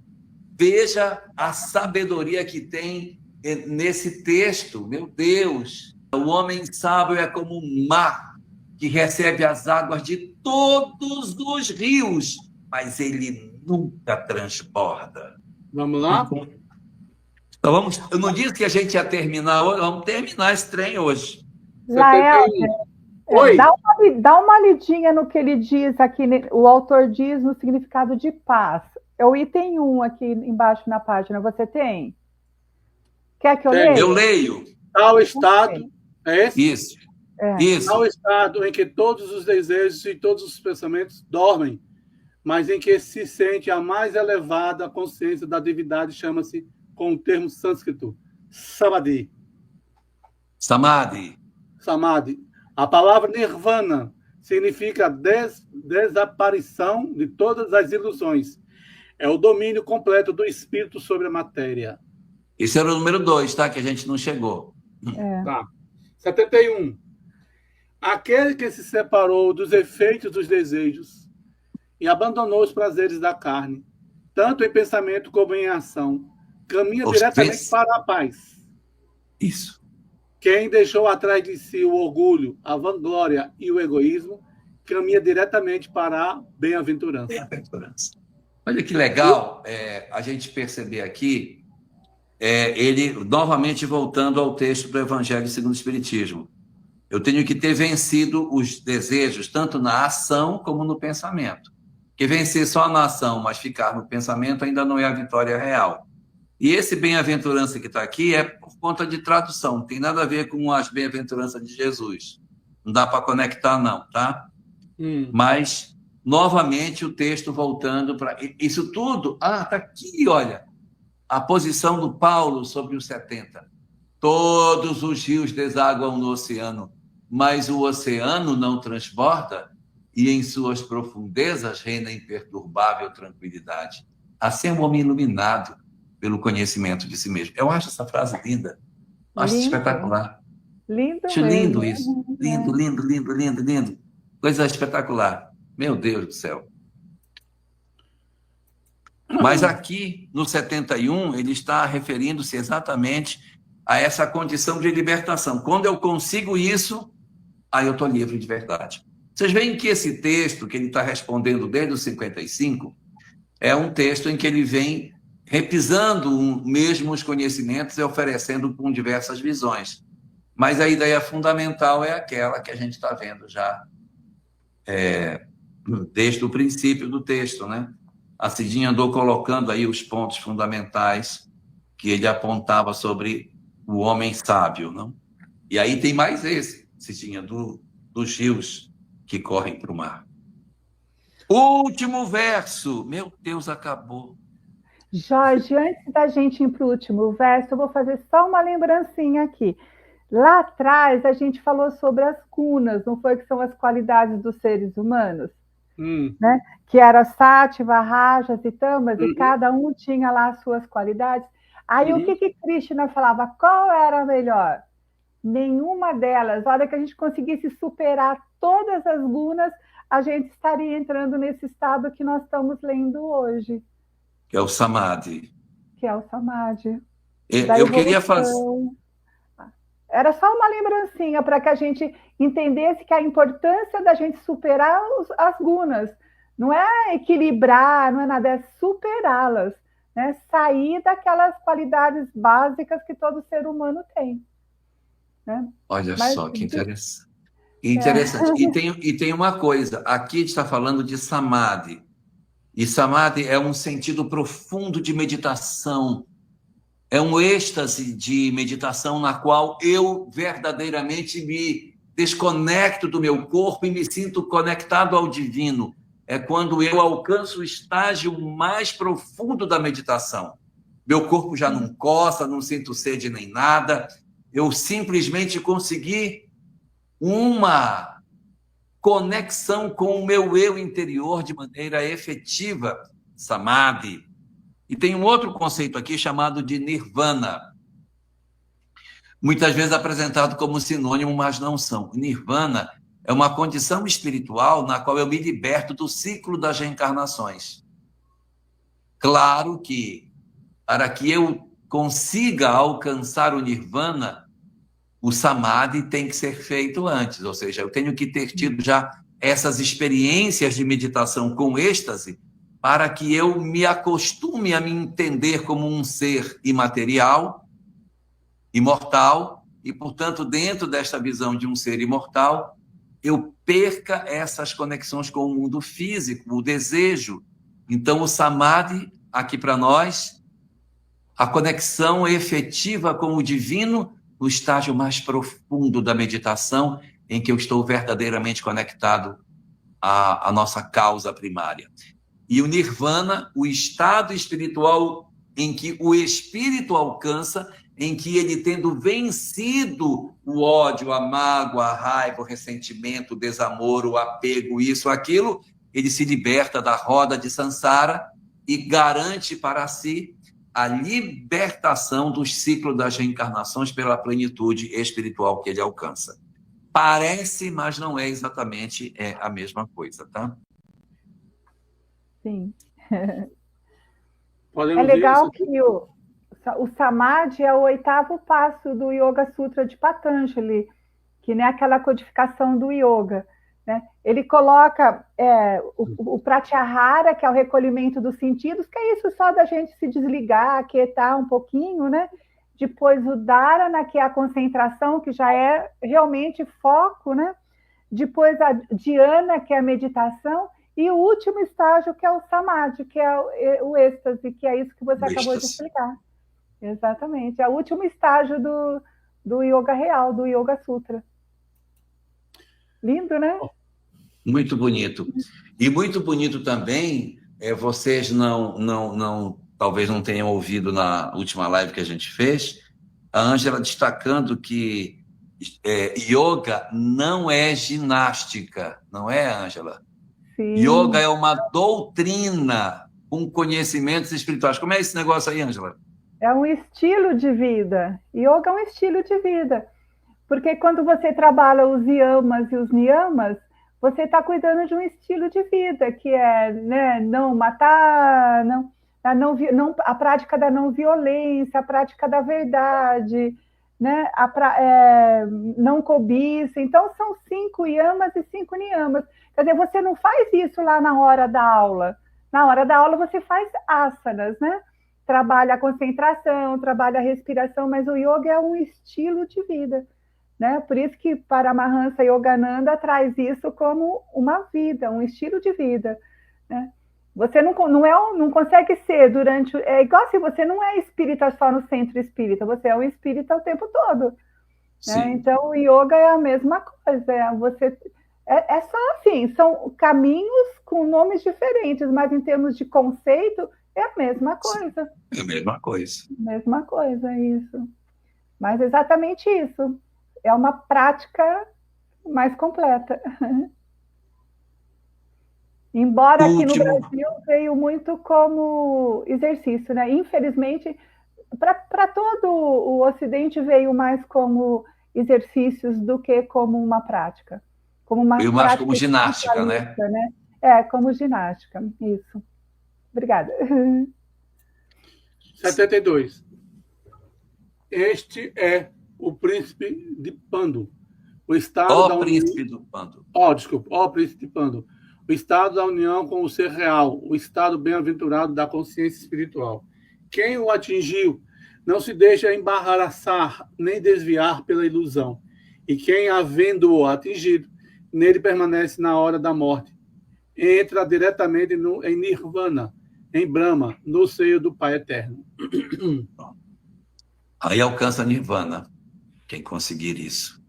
Veja a sabedoria que tem nesse texto. Meu Deus! O homem sábio é como um mar que recebe as águas de todos os rios, mas ele nunca transborda. Vamos lá? Então eu não disse que a gente ia terminar hoje, vamos terminar esse trem hoje. Lael, Oi. Dá uma lidinha no que ele diz aqui, o autor diz no significado de paz. É o item 1 aqui embaixo na página. Você tem? Quer que eu leia? Eu leio. Tal estado, é esse? Isso. Isso. Tal estado em que todos os desejos e todos os pensamentos dormem, mas em que se sente a mais elevada consciência da divindade, chama-se, com o termo sânscrito, samadhi. Samadhi. Samadhi. A palavra nirvana significa desaparição de todas as ilusões. É o domínio completo do espírito sobre a matéria. Esse era o número 2, tá? Que a gente não chegou. Tá. 71. Aquele que se separou dos efeitos dos desejos e abandonou os prazeres da carne, tanto em pensamento como em ação, caminha diretamente para a paz. Isso. Quem deixou atrás de si o orgulho, a vanglória e o egoísmo, caminha diretamente para a bem-aventurança. Olha que legal a gente perceber aqui ele, novamente voltando ao texto do Evangelho segundo o Espiritismo, eu tenho que ter vencido os desejos, tanto na ação como no pensamento. Porque vencer só na ação, mas ficar no pensamento, ainda não é a vitória real. E esse bem-aventurança que está aqui é por conta de tradução, não tem nada a ver com as bem-aventuranças de Jesus. Não dá para conectar, não, tá? Mas, novamente, o texto voltando para... Isso tudo... está aqui, olha. A posição do Paulo sobre os 70. Todos os rios desaguam no oceano, mas o oceano não transborda e em suas profundezas reina imperturbável tranquilidade. Assim é um homem iluminado pelo conhecimento de si mesmo. Eu acho essa frase linda. Acho espetacular. Lindo acho mesmo. Lindo isso. Lindo. Coisa espetacular. Meu Deus do céu. Mas aqui, no 71, ele está referindo-se exatamente a essa condição de libertação. Quando eu consigo isso, aí eu estou livre de verdade. Vocês veem que esse texto, que ele está respondendo desde o 55, é um texto em que ele vem repisando mesmo os conhecimentos e oferecendo com diversas visões. Mas a ideia fundamental é aquela que a gente está vendo já desde o princípio do texto, né? A Cidinha andou colocando aí os pontos fundamentais que ele apontava sobre o homem sábio, não? E aí tem mais esse, Cidinha, dos rios que correm para o mar. Último verso. Meu Deus, acabou. Jorge, antes da gente ir para o último verso, eu vou fazer só uma lembrancinha aqui. Lá atrás, a gente falou sobre as gunas, não foi que são as qualidades dos seres humanos? Né? Que era sátiva, rajas e tamas, e cada um tinha lá as suas qualidades. Aí o que Krishna falava? Qual era a melhor? Nenhuma delas. A hora que a gente conseguisse superar todas as gunas, a gente estaria entrando nesse estado que nós estamos lendo hoje. Que é o Samadhi. Que é o Samadhi. Eu queria fazer... Era só uma lembrancinha para que a gente entendesse que a importância da gente superar as gunas não é equilibrar, não é nada, é superá-las, né? Sair daquelas qualidades básicas que todo ser humano tem. Né? Olha só, que interessante. Interessante. E tem uma coisa, aqui a gente está falando de Samadhi. E Samadhi é um sentido profundo de meditação. É um êxtase de meditação na qual eu verdadeiramente me desconecto do meu corpo e me sinto conectado ao divino. É quando eu alcanço o estágio mais profundo da meditação. Meu corpo já não coça, não sinto sede nem nada. Eu simplesmente consegui uma conexão com o meu eu interior de maneira efetiva. Samadhi. E tem um outro conceito aqui chamado de nirvana. Muitas vezes apresentado como sinônimo, mas não são. Nirvana é uma condição espiritual na qual eu me liberto do ciclo das reencarnações. Claro que, para que eu consiga alcançar o nirvana, o samadhi tem que ser feito antes, ou seja, eu tenho que ter tido já essas experiências de meditação com êxtase para que eu me acostume a me entender como um ser imaterial, imortal, e, portanto, dentro desta visão de um ser imortal, eu perca essas conexões com o mundo físico, o desejo. Então, o samadhi, aqui para nós, a conexão efetiva com o divino no estágio mais profundo da meditação, em que eu estou verdadeiramente conectado à nossa causa primária. E o nirvana, o estado espiritual em que o espírito alcança, em que ele, tendo vencido o ódio, a mágoa, a raiva, o ressentimento, o desamor, o apego, isso, aquilo, ele se liberta da roda de Sansara e garante para si a libertação dos ciclos das reencarnações pela plenitude espiritual que ele alcança. Parece, mas não é exatamente a mesma coisa, tá? Sim. É legal que o Samadhi é o 8º passo do Yoga Sutra de Patanjali, que nem aquela codificação do yoga. né? Ele coloca o pratyahara, que é o recolhimento dos sentidos, que é isso só da gente se desligar, aquietar um pouquinho, né? Depois o dharana, que é a concentração, que já é realmente foco, né? Depois a dhyana, que é a meditação, e o último estágio, que é o samadhi, que é o êxtase, que é isso que você acabou de explicar. Exatamente. É o último estágio do yoga real, do Yoga Sutra. Lindo, né? Muito bonito. E muito bonito também, vocês talvez não tenham ouvido na última live que a gente fez, a Ângela destacando que yoga não é ginástica, não é, Ângela? Sim. Yoga é uma doutrina com conhecimentos espirituais. Como é esse negócio aí, Ângela? É um estilo de vida. Yoga é um estilo de vida. Porque quando você trabalha os yamas e os niyamas, você está cuidando de um estilo de vida, que é, né, não matar, a prática da não violência, a prática da verdade, né, não cobiça. Então, são 5 yamas e 5 niyamas. Quer dizer, você não faz isso lá na hora da aula. Na hora da aula, você faz asanas, né? Trabalha a concentração, trabalha a respiração, mas o yoga é um estilo de vida. Né? Por isso que Paramahansa Yogananda traz isso como uma vida, um estilo de vida. Né? Você não consegue ser durante... É igual se você não é espírita só no centro espírita, você é um espírita o tempo todo. Né? Então, o yoga é a mesma coisa. É só assim, são caminhos com nomes diferentes, mas em termos de conceito, é a mesma coisa. É a mesma coisa. Mesma coisa, isso. Mas exatamente isso. É uma prática mais completa. Embora aqui no Brasil veio muito como exercício, né? Infelizmente, para todo o Ocidente veio mais como exercícios do que como uma prática. Veio mais como ginástica, né? Como ginástica, isso. Obrigada. 72. Este é o príncipe de Pando. O estado da príncipe do Pando. Príncipe de Pando. O estado da união com o ser real, o estado bem-aventurado da consciência espiritual. Quem o atingiu não se deixa embaraçar nem desviar pela ilusão. E quem, havendo-o atingido, nele permanece na hora da morte. Entra diretamente em Nirvana, em Brahma, no seio do Pai Eterno. Aí alcança Nirvana, quem conseguir isso.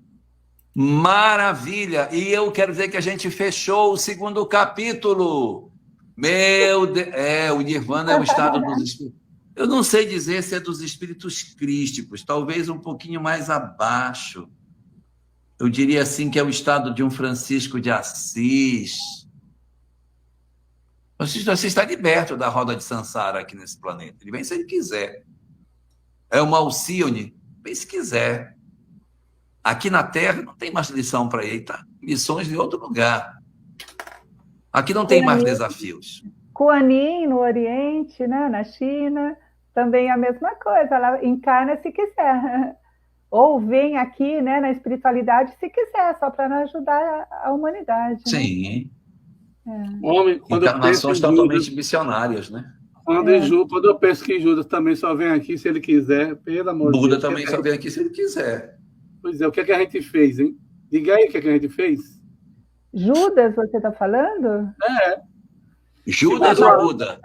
Maravilha! E eu quero dizer que a gente fechou o 2º capítulo. O Nirvana é o estado dos espíritos. Eu não sei dizer se é dos espíritos crísticos, talvez um pouquinho mais abaixo. Eu diria assim que é o estado de um Francisco de Assis. Francisco de Assis está liberto da roda de Sansara aqui nesse planeta. Ele vem se ele quiser. É uma Alcione, vem se quiser. Aqui na Terra não tem mais lição para ele, tá? Missões em outro lugar. Aqui não tem mais desafios. Kuan Yin, no Oriente, né? Na China, também é a mesma coisa. Ela encarna se quiser. Ou vem aqui, né, na espiritualidade se quiser, só para ajudar a humanidade. Sim. Né? Homem, encarnações totalmente missionárias, né? Quando eu penso que Judas também só vem aqui se ele quiser, pelo amor de Deus. Buda também só vem aqui se ele quiser. Pois é, o que é que a gente fez, hein? Diga aí o que é que a gente fez. Judas, você está falando? Judas ou Buda?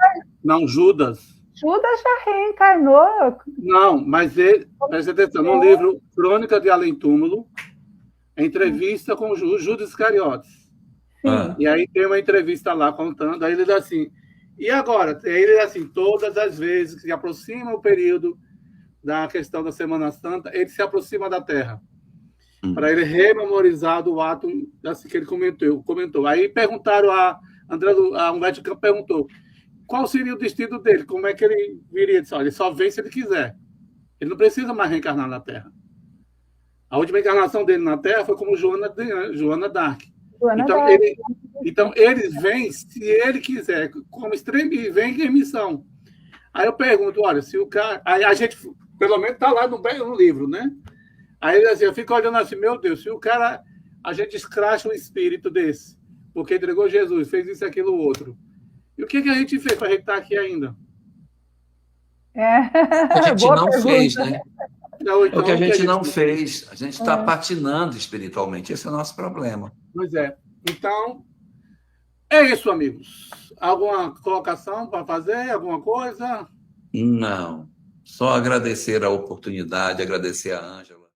Não, Judas. Judas já reencarnou. Não, mas ele, presta atenção, no livro Crônica de Além Túmulo, entrevista com Judas Iscariotes. E aí tem uma entrevista lá contando, aí ele diz assim, e agora? Aí ele diz assim, todas as vezes que se aproxima o período da questão da Semana Santa, ele se aproxima da Terra, para ele rememorizar do ato assim, que ele comentou. Aí perguntaram a Humberto Campos perguntou, qual seria o destino dele? Como é que ele viria? Ele disse, olha, ele só vem se ele quiser. Ele não precisa mais reencarnar na Terra. A última encarnação dele na Terra foi como Joana d'Arc. Então, eles vêm se ele quiser, como extremo, e vem em missão. Aí eu pergunto, olha, se o cara... Aí a gente, pelo menos, está lá no livro, né? Aí assim, eu fico olhando assim, meu Deus, se o cara a gente escracha um espírito desse, porque entregou Jesus, fez isso, aquilo, outro. E o que a gente fez para a gente estar aqui ainda? A gente Boa não pergunta. fez, né? Então, É o que a gente não fez. A gente está patinando espiritualmente. Esse é o nosso problema. Pois é. Então, é isso, amigos. Alguma colocação para fazer? Alguma coisa? Não. Só agradecer a oportunidade, agradecer a Ângela.